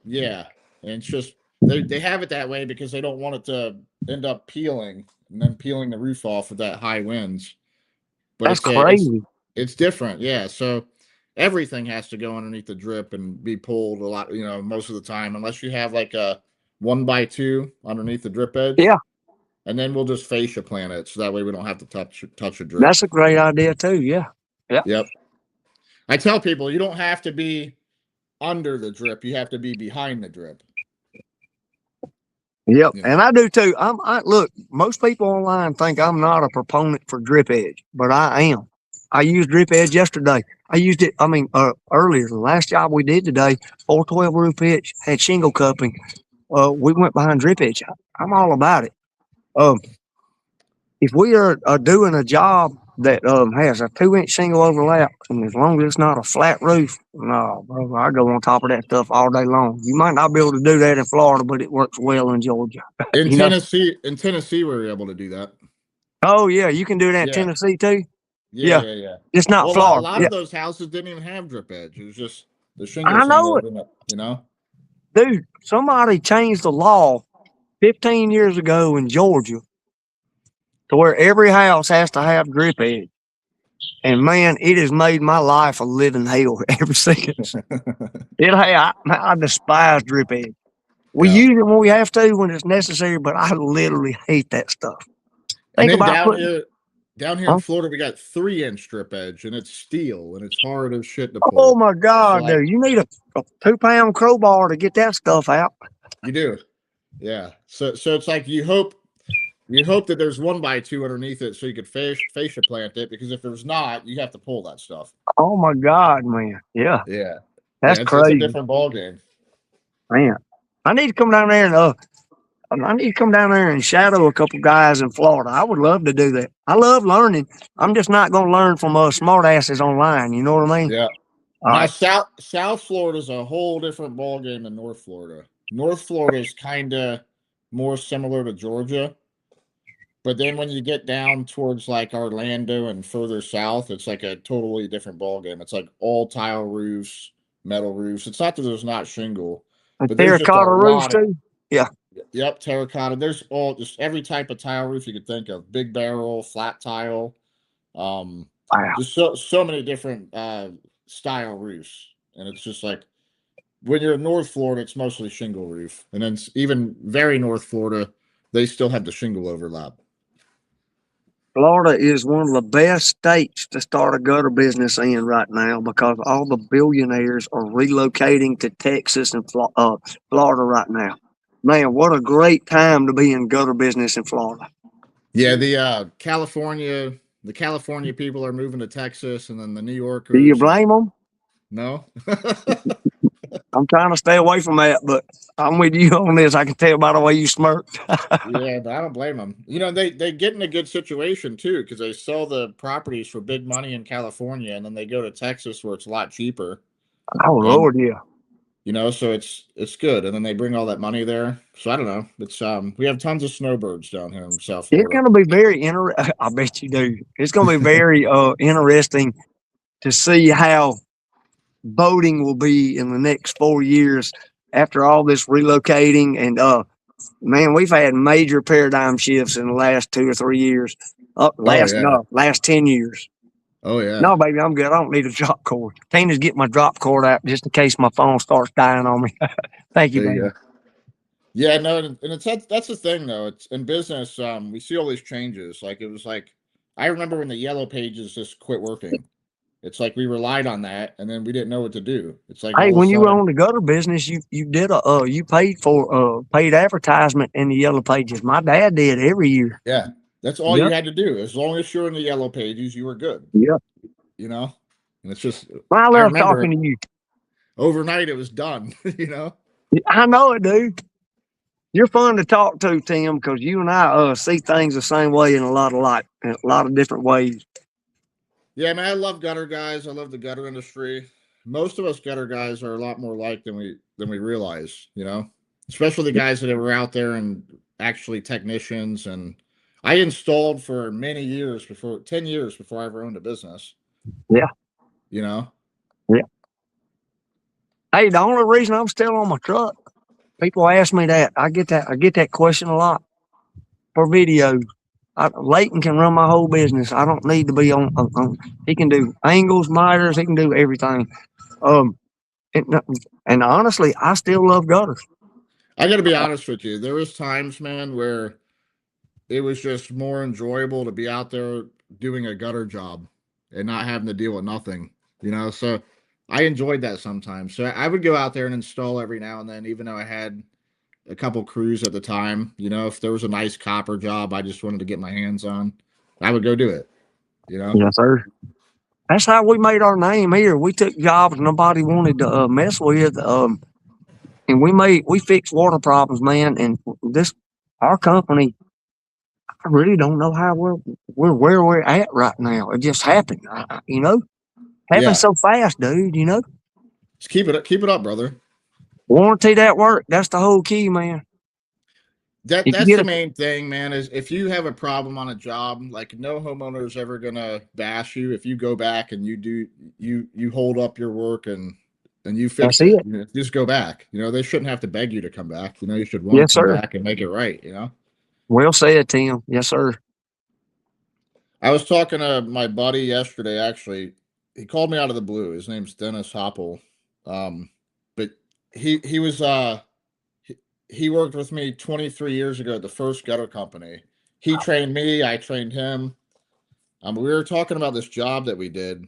Yeah, and it's just they have it that way because they don't want it to end up peeling and then peeling the roof off with that high winds. But that's crazy. It's different, yeah. So everything has to go underneath the drip and be pulled a lot, most of the time, unless you have like a 1x2 underneath the drip edge. Yeah. And then we'll just fascia plant it, so that way we don't have to touch a drip. That's a great idea too. Yeah. Yep. I tell people you don't have to be under the drip; you have to be behind the drip. Yep, and I do too. Look, most people online think I'm not a proponent for drip edge, but I am. I used drip edge yesterday. I used it. Earlier, the last job we did today, 412 roof pitch, had shingle cupping. We went behind drip edge. I'm all about it. If we are doing a job that has a 2-inch shingle overlap, and as long as it's not a flat roof, no, bro, I go on top of that stuff all day long. You might not be able to do that in Florida, but it works well in Georgia. In Tennessee, we were able to do that. Oh yeah, you can do that in Tennessee too. Yeah. It's not Florida. A lot of those houses didn't even have drip edge. It was just the shingle. I know it. Dude, somebody changed the law 15 years ago in Georgia to where every house has to have drip edge. And man, it has made my life a living hell ever since. I despise drip edge. We use it when we have to, when it's necessary, but I literally hate that stuff. And Think then about down putting, here, down here in huh? Florida, we got 3-inch strip edge, and it's steel, and it's hard as shit to Oh pull. my So God, like, dude, you need a 2-pound crowbar to get that stuff out. you do, yeah. So it's like you hope that there's 1x2 underneath it, so you could fascia plant it. Because if there's not, you have to pull that stuff. Oh my God, man. Yeah, Yeah, that's yeah. It's a crazy, different ball game. man. I need to come down there and I need to come down there and shadow a couple guys in Florida. I would love to do that. I love learning. I'm just not going to learn from smart asses online. You know what I mean? Yeah. All Now right. South Florida is a whole different ball game than North Florida. North Florida is kind of more similar to Georgia, but then when you get down towards like Orlando and further south, it's like a totally different ball game. It's like all tile roofs, metal roofs. It's not that there's not shingle, And but there's just a terracotta roofs lot of, too. Yeah. yep, terracotta. There's just every type of tile roof you could think of. Big barrel, flat tile. Wow. Just so many different style roofs. And it's just like when you're in North Florida, it's mostly shingle roof. And then even very North Florida, they still have the shingle overlap. Florida is one of the best states to start a gutter business in right now because all the billionaires are relocating to Texas and Florida right now. Man, what a great time to be in gutter business in Florida. Yeah, the California people are moving to Texas, and then the New Yorkers. Do you blame them? No. I'm trying to stay away from that, but I'm with you on this. I can tell by the way you smirked. Yeah, but I don't blame them. You know, they get in a good situation too, because they sell the properties for big money in California, and then they go to Texas where it's a lot cheaper. Oh, And, Lord, yeah. you know, so it's good, and then they bring all that money there. So I don't know. It's we have tons of snowbirds down here in South Florida. It's going to be very interesting. I bet you do. It's going to be very interesting to see how boating will be in the next 4 years after all this relocating. And man, we've had major paradigm shifts in the last 2 or 3 years. Last 10 years. Oh yeah. No, baby, I'm good. I don't need a drop cord. Tina's getting my drop cord out just in case my phone starts dying on me. Thank you, There baby. you go. Yeah, no, and it's that's the thing though. It's in business. We see all these changes. Like it was like I remember when the yellow pages just quit working. It's like we relied on that, and then we didn't know what to do. It's like Hey, all of a when you sudden, own the gutter business, you did you paid for paid advertisement in the yellow pages. My dad did every year. yeah, that's all Yep. you had to do. As long as you're in the yellow pages, you were good. Yeah. You know, and it's just I I love remember talking to you. overnight it was done. You know. I know it, dude. You're fun to talk to, Tim, because you and I see things the same way in a lot of different ways. Yeah, man, I love gutter guys. I love the gutter industry. Most of us gutter guys are a lot more like than we realize, you know, especially the guys that were out there and actually technicians. And I installed for many years 10 years before I ever owned a business. Yeah. You know? Yeah. Hey, the only reason I'm still on my truck, people ask me that. I get that question a lot for videos. Leighton can run my whole business. I don't need to be on he can do angles, miters, he can do everything. And honestly, I still love gutters. I got to be honest with you. There was times, man, where it was just more enjoyable to be out there doing a gutter job and not having to deal with nothing, you know? So I enjoyed that sometimes. So I would go out there and install every now and then, even though I had a couple crews at the time. You know, if there was a nice copper job I just wanted to get my hands on, I would go do it, you know? Yes, sir. That's how we made our name here. We took jobs nobody wanted to mess with. And we fixed water problems, man. And our company, I really don't know how we're where we're at right now. It just happened, you know? Happened so fast, dude, you know? Just keep it up, brother. Warranty that work. That's the whole key, man. That's the main thing, man, is if you have a problem on a job, like no homeowner is ever gonna bash you if you go back and you hold up your work and you fix it. You know, just go back. You know, they shouldn't have to beg you to come back. You know, you should want to come back and make it right, you know? Well said, Tim. Yes, sir. I was talking to my buddy yesterday, actually. He called me out of the blue. His name's Dennis Hoppel. But he was he worked with me 23 years ago at the first gutter company. he trained me, I trained him. We were talking about this job that we did,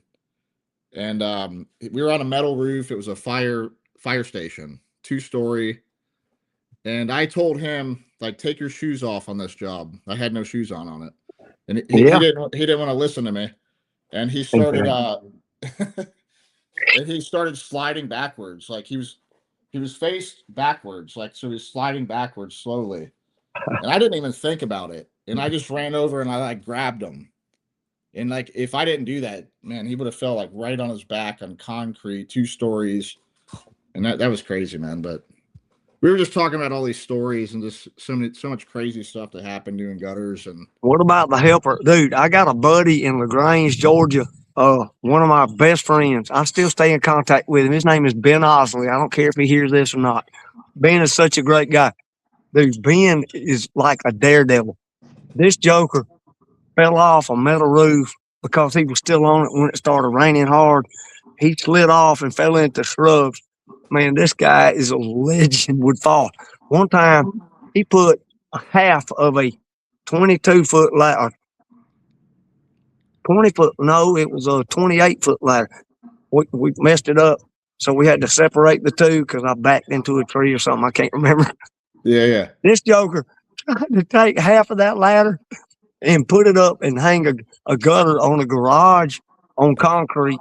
and we were on a metal roof. It was a fire station, 2-story. And I told him, like, take your shoes off on this job. I had no shoes on it. And he didn't want to listen to me. And he started and he started sliding backwards. Like he was faced backwards, like, so he's sliding backwards slowly. And I didn't even think about it. And I just ran over and I like grabbed him. And like, if I didn't do that, man, he would have fell like right on his back on concrete, 2 stories. And that was crazy, man. But we were just talking about all these stories and just so much crazy stuff that happened doing gutters. And what about the helper? Dude, I got a buddy in LaGrange, Georgia. One of my best friends. I still stay in contact with him. His name is Ben Osley. I don't care if he hears this or not. Ben is such a great guy. Dude, Ben is like a daredevil. This joker fell off a metal roof because he was still on it when it started raining hard. He slid off and fell into shrubs. Man, this guy is a legend with fall. One time, he put a half of a 22-foot ladder. 20-foot, no, it was a 28-foot ladder. We messed it up, so we had to separate the two because I backed into a tree or something. I can't remember. Yeah. This joker tried to take half of that ladder and put it up and hang a gutter on a garage on concrete,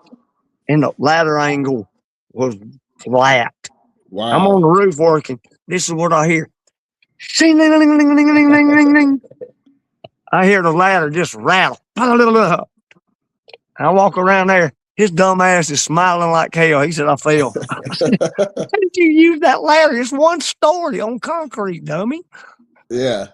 and the ladder angle was flat. Wow. I'm on the roof working. This is what I hear. I hear the ladder just rattle. I walk around there. His dumb ass is smiling like hell. He said, I fell. How did you use that ladder? It's 1 story on concrete, dummy. Yeah.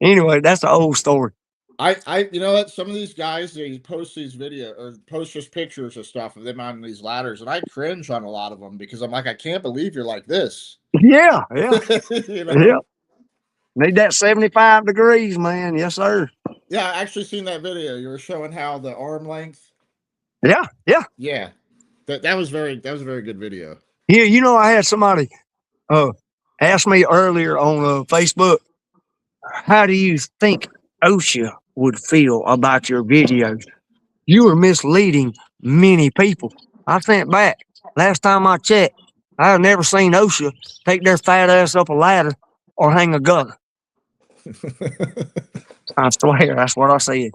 Anyway, that's the old story. You know what? Some of these guys, they post these videos or post just pictures of stuff of them on these ladders, and I cringe on a lot of them because I'm like, I can't believe you're like this. Yeah. You know? Yeah. Need that 75 degrees, man. Yes, sir. Yeah, I actually seen that video. You were showing how the arm length. Yeah. That was a very good video. Yeah, you know, I had somebody ask me earlier on Facebook, how do you think OSHA would feel about your videos? You were misleading many people. I sent back. Last time I checked, I have never seen OSHA take their fat ass up a ladder or hang a gutter. I swear, that's what I said.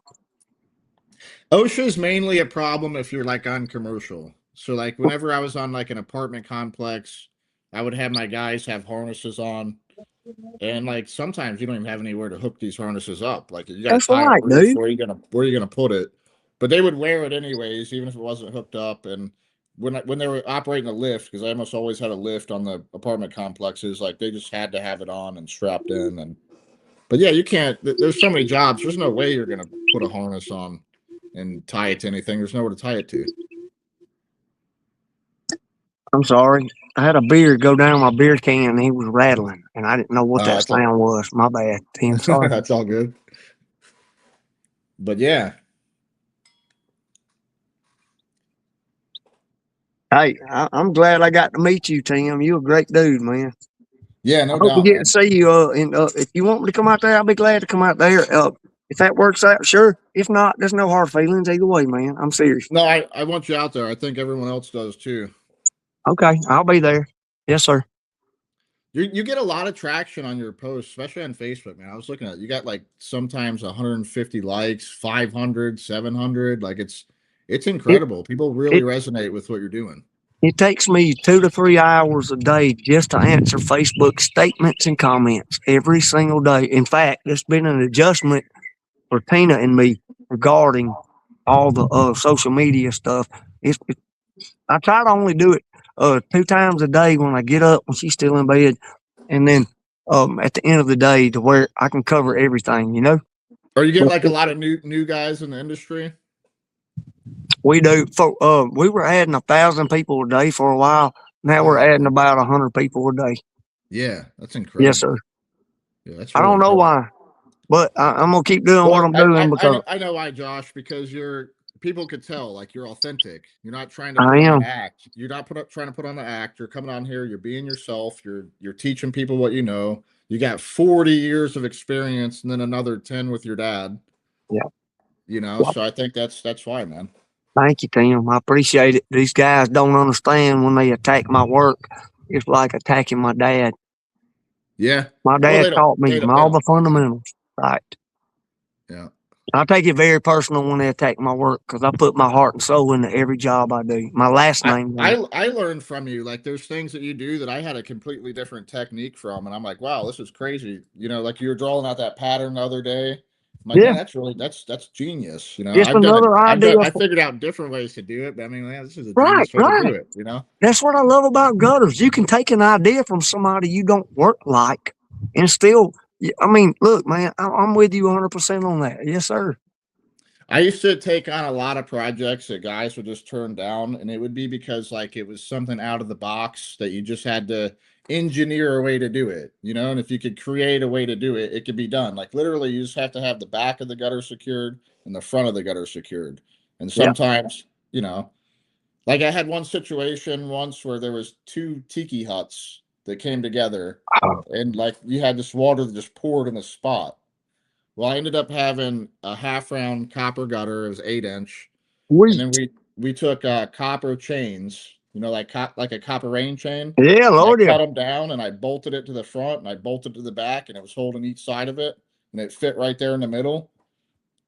OSHA is mainly a problem if you're like on commercial. So like whenever I was on like an apartment complex, I would have my guys have harnesses on. And like sometimes you don't even have anywhere to hook these harnesses up. Like you got right, dude. Where are you gonna put it? But they would wear it anyways, even if it wasn't hooked up. And when they were operating the lift, because I almost always had a lift on the apartment complexes, like they just had to have it on and strapped in. But yeah, you can't. There's so many jobs. There's no way you're gonna put a harness on and tie it to anything. There's nowhere to tie it to. I'm sorry. I had a beer go down my beer can and he was rattling and I didn't know what that sound was. My bad, Tim. Sorry. That's all good. But yeah. Hey, I'm glad I got to meet you, Tim. You're a great dude, man. Yeah, no I hope doubt. we get to see you. If you want me to come out there, I'll be glad to come out there. If that works out, sure. If not, there's no hard feelings either way, man. I'm serious. No, I want you out there. I think everyone else does too. Okay, I'll be there. Yes, sir. You get a lot of traction on your posts, especially on Facebook, man. I was looking at you got like sometimes 150 likes, 500, 700. Like it's incredible. People really resonate with what you're doing. It takes me 2 to 3 hours a day just to answer Facebook statements and comments every single day. In fact, there's been an adjustment for Tina and me regarding all the social media stuff. I try to only do it 2 times a day when I get up when she's still in bed, and then at the end of the day to where I can cover everything, you know. Are you getting like a lot of new guys in the industry? We do. We were adding 1,000 people a day for a while. Now we're adding about 100 people a day. Yeah, that's incredible. Yes, sir. Yeah, that's. Really I don't know why, but I'm gonna keep doing what I'm doing because I know why, Josh. Because people could tell like you're authentic. You're not trying to put on an act. You're not trying to put on the act. You're coming on here. You're being yourself. You're teaching people what you know. you got 40 years of experience and then another 10 with your dad. Yeah. You know, so I think that's why, man. Thank you, Tim. I appreciate it. These guys don't understand when they attack my work. It's like attacking my dad. Yeah. My dad taught me all the fundamentals. Right. Yeah. I take it very personal when they attack my work because I put my heart and soul into every job I do. My last name. I learned from you. Like there's things that you do that I had a completely different technique from. And I'm like, wow, this is crazy. You know, like you were drawing out that pattern the other day. I'm like, yeah, that's genius. You know, it's another idea. I figured out different ways to do it, but I mean, man, this is a genius way to do it, you know? That's what I love about gutters. You can take an idea from somebody you don't work like and still, I mean, look, man, I'm with you 100% on that. Yes, sir. I used to take on a lot of projects that guys would just turn down, and it would be because like it was something out of the box that you just had to engineer a way to do it, you know, and if you could create a way to do it, it could be done. Like literally you just have to have the back of the gutter secured and the front of the gutter secured. And sometimes, you know, like I had one situation once where there was 2 tiki huts that came together and like you had this water that just poured in a spot. Well, I ended up having a half round copper gutter. It was 8-inch. And then we took copper chains, you know, like a copper rain chain. Yeah, Lord. I cut them down and I bolted it to the front and I bolted to the back and it was holding each side of it and it fit right there in the middle.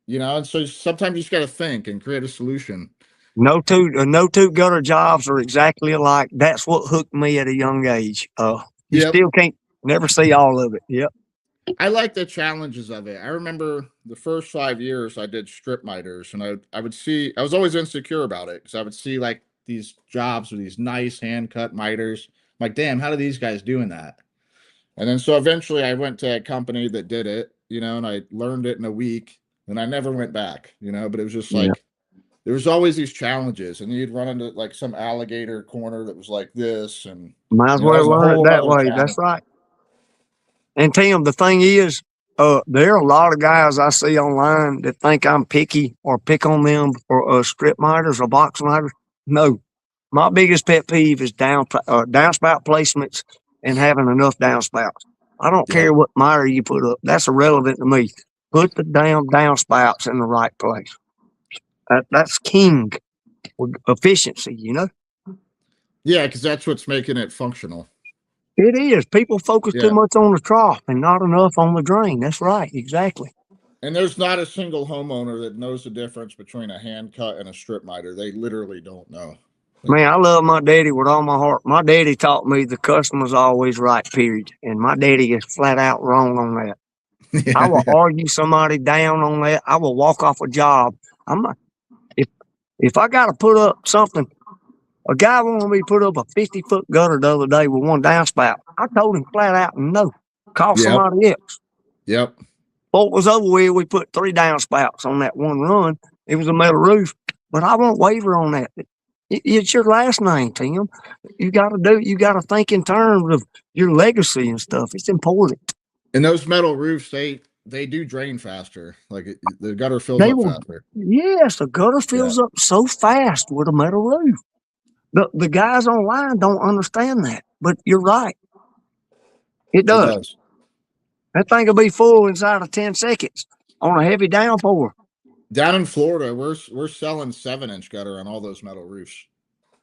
You know, and so sometimes you just got to think and create a solution. No two gutter jobs are exactly alike. That's what hooked me at a young age. You still can't never see all of it. Yep. I like the challenges of it. I remember the first 5 years I did strip miters and I was always insecure about it because I would see like these jobs with these nice hand cut miters. I'm like, damn, how do these guys doing that? And then so eventually I went to a company that did it, you know, and I learned it in a week and I never went back, you know, but it was just like, there was always these challenges and you'd run into like some alligator corner that was like this and might as well learn it that way. Challenge. That's right. And Tim, the thing is, there are a lot of guys I see online that think I'm picky or pick on them for strip miters or box miters. No, my biggest pet peeve is downspout placements and having enough downspouts. I don't care what miter you put up. That's irrelevant to me. Put the damn downspouts in the right place. That's king with efficiency, you know? Yeah, because that's what's making it functional. It is. People focus too much on the trough and not enough on the drain. That's right. Exactly. And there's not a single homeowner that knows the difference between a hand cut and a strip miter. They literally don't know. Man, I love my daddy with all my heart. My daddy taught me the customer's always right, period. And my daddy is flat out wrong on that. Yeah. I will argue somebody down on that. I will walk off a job. I'm not, if I got to put up something, a guy wanted me to put up a 50-foot gutter the other day with one downspout. I told him flat out, no, call somebody else. Yep. Before it was over with, we put 3 downspouts on that one run. It was a metal roof, but I won't waver on that. It's your last name, Tim. You got to think in terms of your legacy and stuff. It's important. And those metal roofs, they do drain faster. Like the gutter fills up faster. Yes, the gutter fills up so fast with a metal roof. The guys online don't understand that, but you're right. It does. That thing will be full inside of 10 seconds on a heavy downpour. Down in Florida, we're selling 7-inch gutter on all those metal roofs.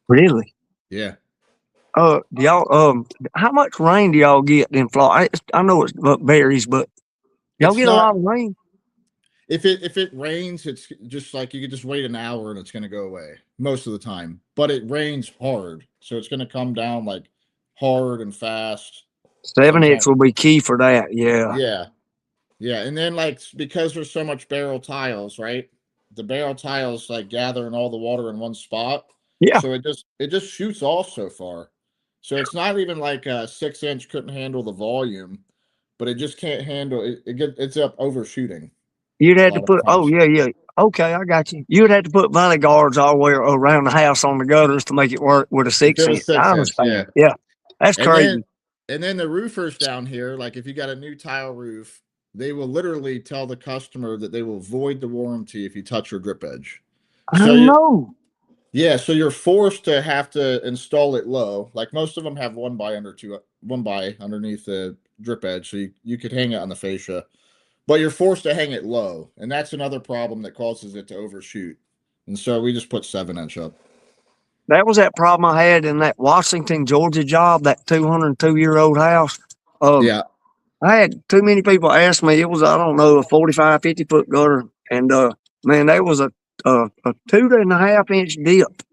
Really? Yeah. Y'all, how much rain do y'all get in Florida? I know it varies, but y'all get a lot of rain. If it rains, it's just like you could just wait an hour and it's going to go away most of the time. But it rains hard, so it's going to come down like hard and fast. 7-inch will be key for that. Yeah. And then like because there's so much barrel tiles, right? The barrel tiles like gathering all the water in one spot. Yeah. So it just shoots off so far. So it's not even like a 6-inch couldn't handle the volume, but it just can't handle it. It's up overshooting. You'd have to put, yeah. Okay, I got you. You'd have to put valley guards all the way around the house on the gutters to make it work with a 6-inch. I understand. Yeah. That's crazy. And then the roofers down here, like if you got a new tile roof, they will literally tell the customer that they will void the warranty if you touch your drip edge. I know. Yeah, so you're forced to have to install it low. Like most of them have one by underneath the drip edge, so you could hang it on the fascia, but you're forced to hang it low, and that's another problem that causes it to overshoot. And so we just put 7-inch up. That was that problem I had in that Washington, Georgia job, that 202-year-old house. Yeah. I had too many people ask me. It was, I don't know, a 45, 50-foot gutter. And, man, there was a 2.5-inch dip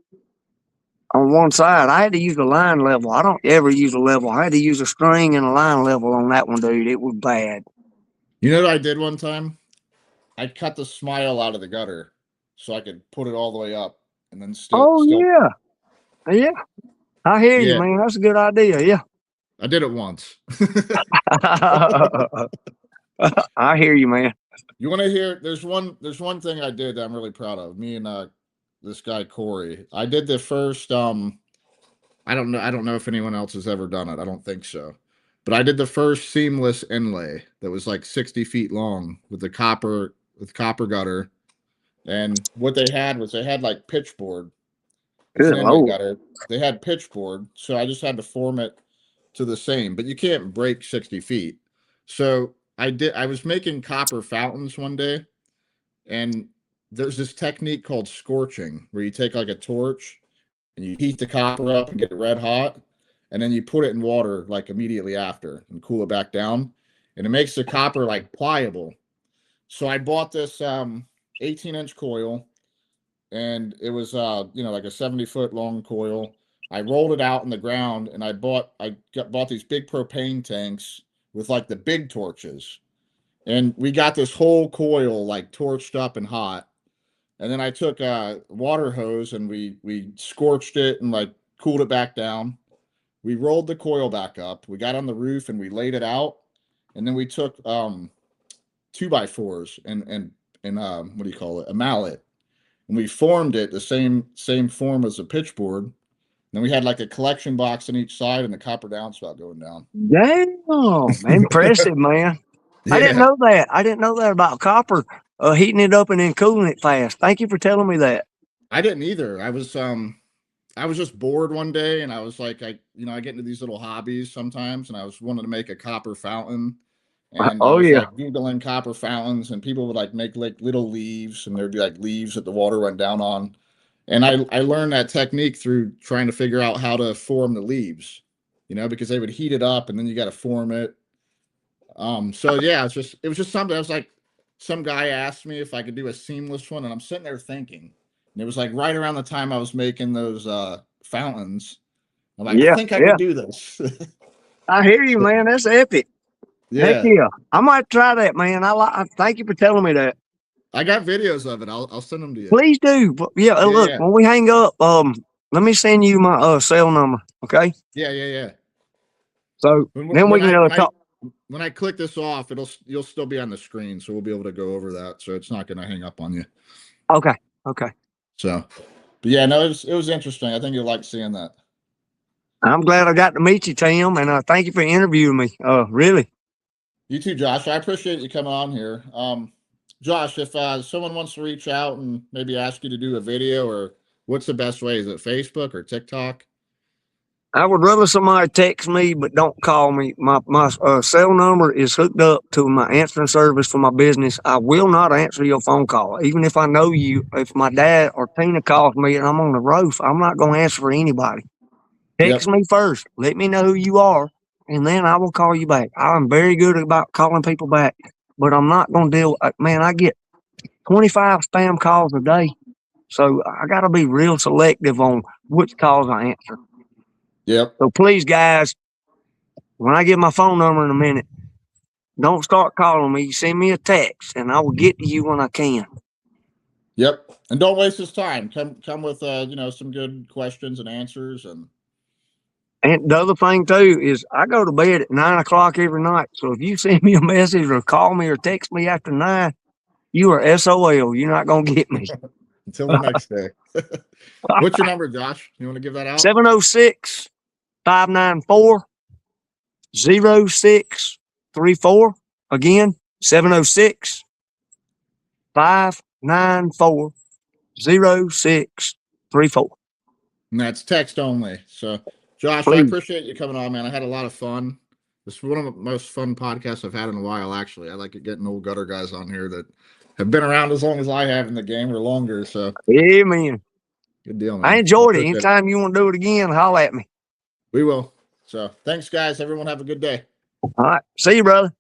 on one side. I had to use a line level. I don't ever use a level. I had to use a string and a line level on that one, dude. It was bad. You know what I did one time? I cut the smile out of the gutter so I could put it all the way up and then still. Yeah. Yeah. I hear you, man. That's a good idea. Yeah. I did it once. I hear you, man. You want to hear? There's one thing I did that I'm really proud of. Me and this guy Corey. I did the first. I don't know if anyone else has ever done it. I don't think so. But I did the first seamless inlay that was like 60 feet long with copper gutter. And what they had was like pitchboard. Gutter. They had pitchboard, so I just had to form it to the same. But you can't break 60 feet. So I was making copper fountains one day, and there's this technique called scorching, where you take like a torch and you heat the copper up and get it red hot, and then you put it in water like immediately after and cool it back down, and it makes the copper like pliable. So I bought this 18-inch coil, and it was like a 70-foot long coil. I rolled it out in the ground, and I bought these big propane tanks with like the big torches, and we got this whole coil like torched up and hot. And then I took a water hose and we scorched it and like cooled it back down. We rolled the coil back up. We got on the roof and we laid it out. And then we took 2x4s and what do you call it? A mallet. And we formed it the same form as a pitchboard. Then we had like a collection box on each side and the copper downspout going down. Damn, impressive, man. Yeah. I didn't know that. I didn't know that about copper heating it up and then cooling it fast. Thank you for telling me that. I didn't either. I was just bored one day, and I was like, I get into these little hobbies sometimes, and I was wanting to make a copper fountain. And I was like Googling copper fountains, and people would like make like little leaves, and there'd be like leaves that the water went down on. And I learned that technique through trying to figure out how to form the leaves, because they would heat it up and then you got to form it. So yeah, it was just something. I was like, some guy asked me if I could do a seamless one, and I'm sitting there thinking, and it was like right around the time I was making those fountains. I'm like, I think I can do this. I hear you, man. That's epic. Yeah. Heck yeah. I might try that, man. I thank you for telling me that. I got videos of it. I'll send them to you. Please do. Yeah, look, when we hang up, let me send you my cell number, okay? Yeah. So then we can talk. When I click this off, you'll still be on the screen, so we'll be able to go over that. So it's not going to hang up on you. Okay. So, but yeah, no, it was interesting. I think you'll like seeing that. I'm glad I got to meet you, Tim, and thank you for interviewing me. Really. You too, Josh. I appreciate you coming on here. Josh, if someone wants to reach out and maybe ask you to do a video, or what's the best way? Is it Facebook or TikTok? I would rather somebody text me, but don't call me. My cell number is hooked up to my answering service for my business. I will not answer your phone call. Even if I know you, if my dad or Tina calls me and I'm on the roof, I'm not going to answer for anybody. Text me first. Let me know who you are, and then I will call you back. I'm very good about calling people back, but I'm not going to deal. Man, I get 25 spam calls a day, so I got to be real selective on which calls I answer. Yep. So please, guys, when I get my phone number in a minute, don't start calling me. Send me a text, and I will get to you when I can. Yep. And don't waste his time. Come with some good questions and answers. And the other thing too is I go to bed at 9 o'clock every night. So if you send me a message or call me or text me after 9, you are SOL. You're not gonna get me until the next day. What's your number, Josh? You want to give that out? 706-594-0634. Again, 706-594-0634. And that's text only. So, Josh, Please. I appreciate you coming on, man. I had a lot of fun. This is one of the most fun podcasts I've had in a while, actually. I like it getting old gutter guys on here that have been around as long as I have in the game or longer. So, amen. Good deal, man. I enjoyed it. Anytime you want to do it again, holler at me. We will. So, thanks, guys. Everyone have a good day. All right. See you, brother.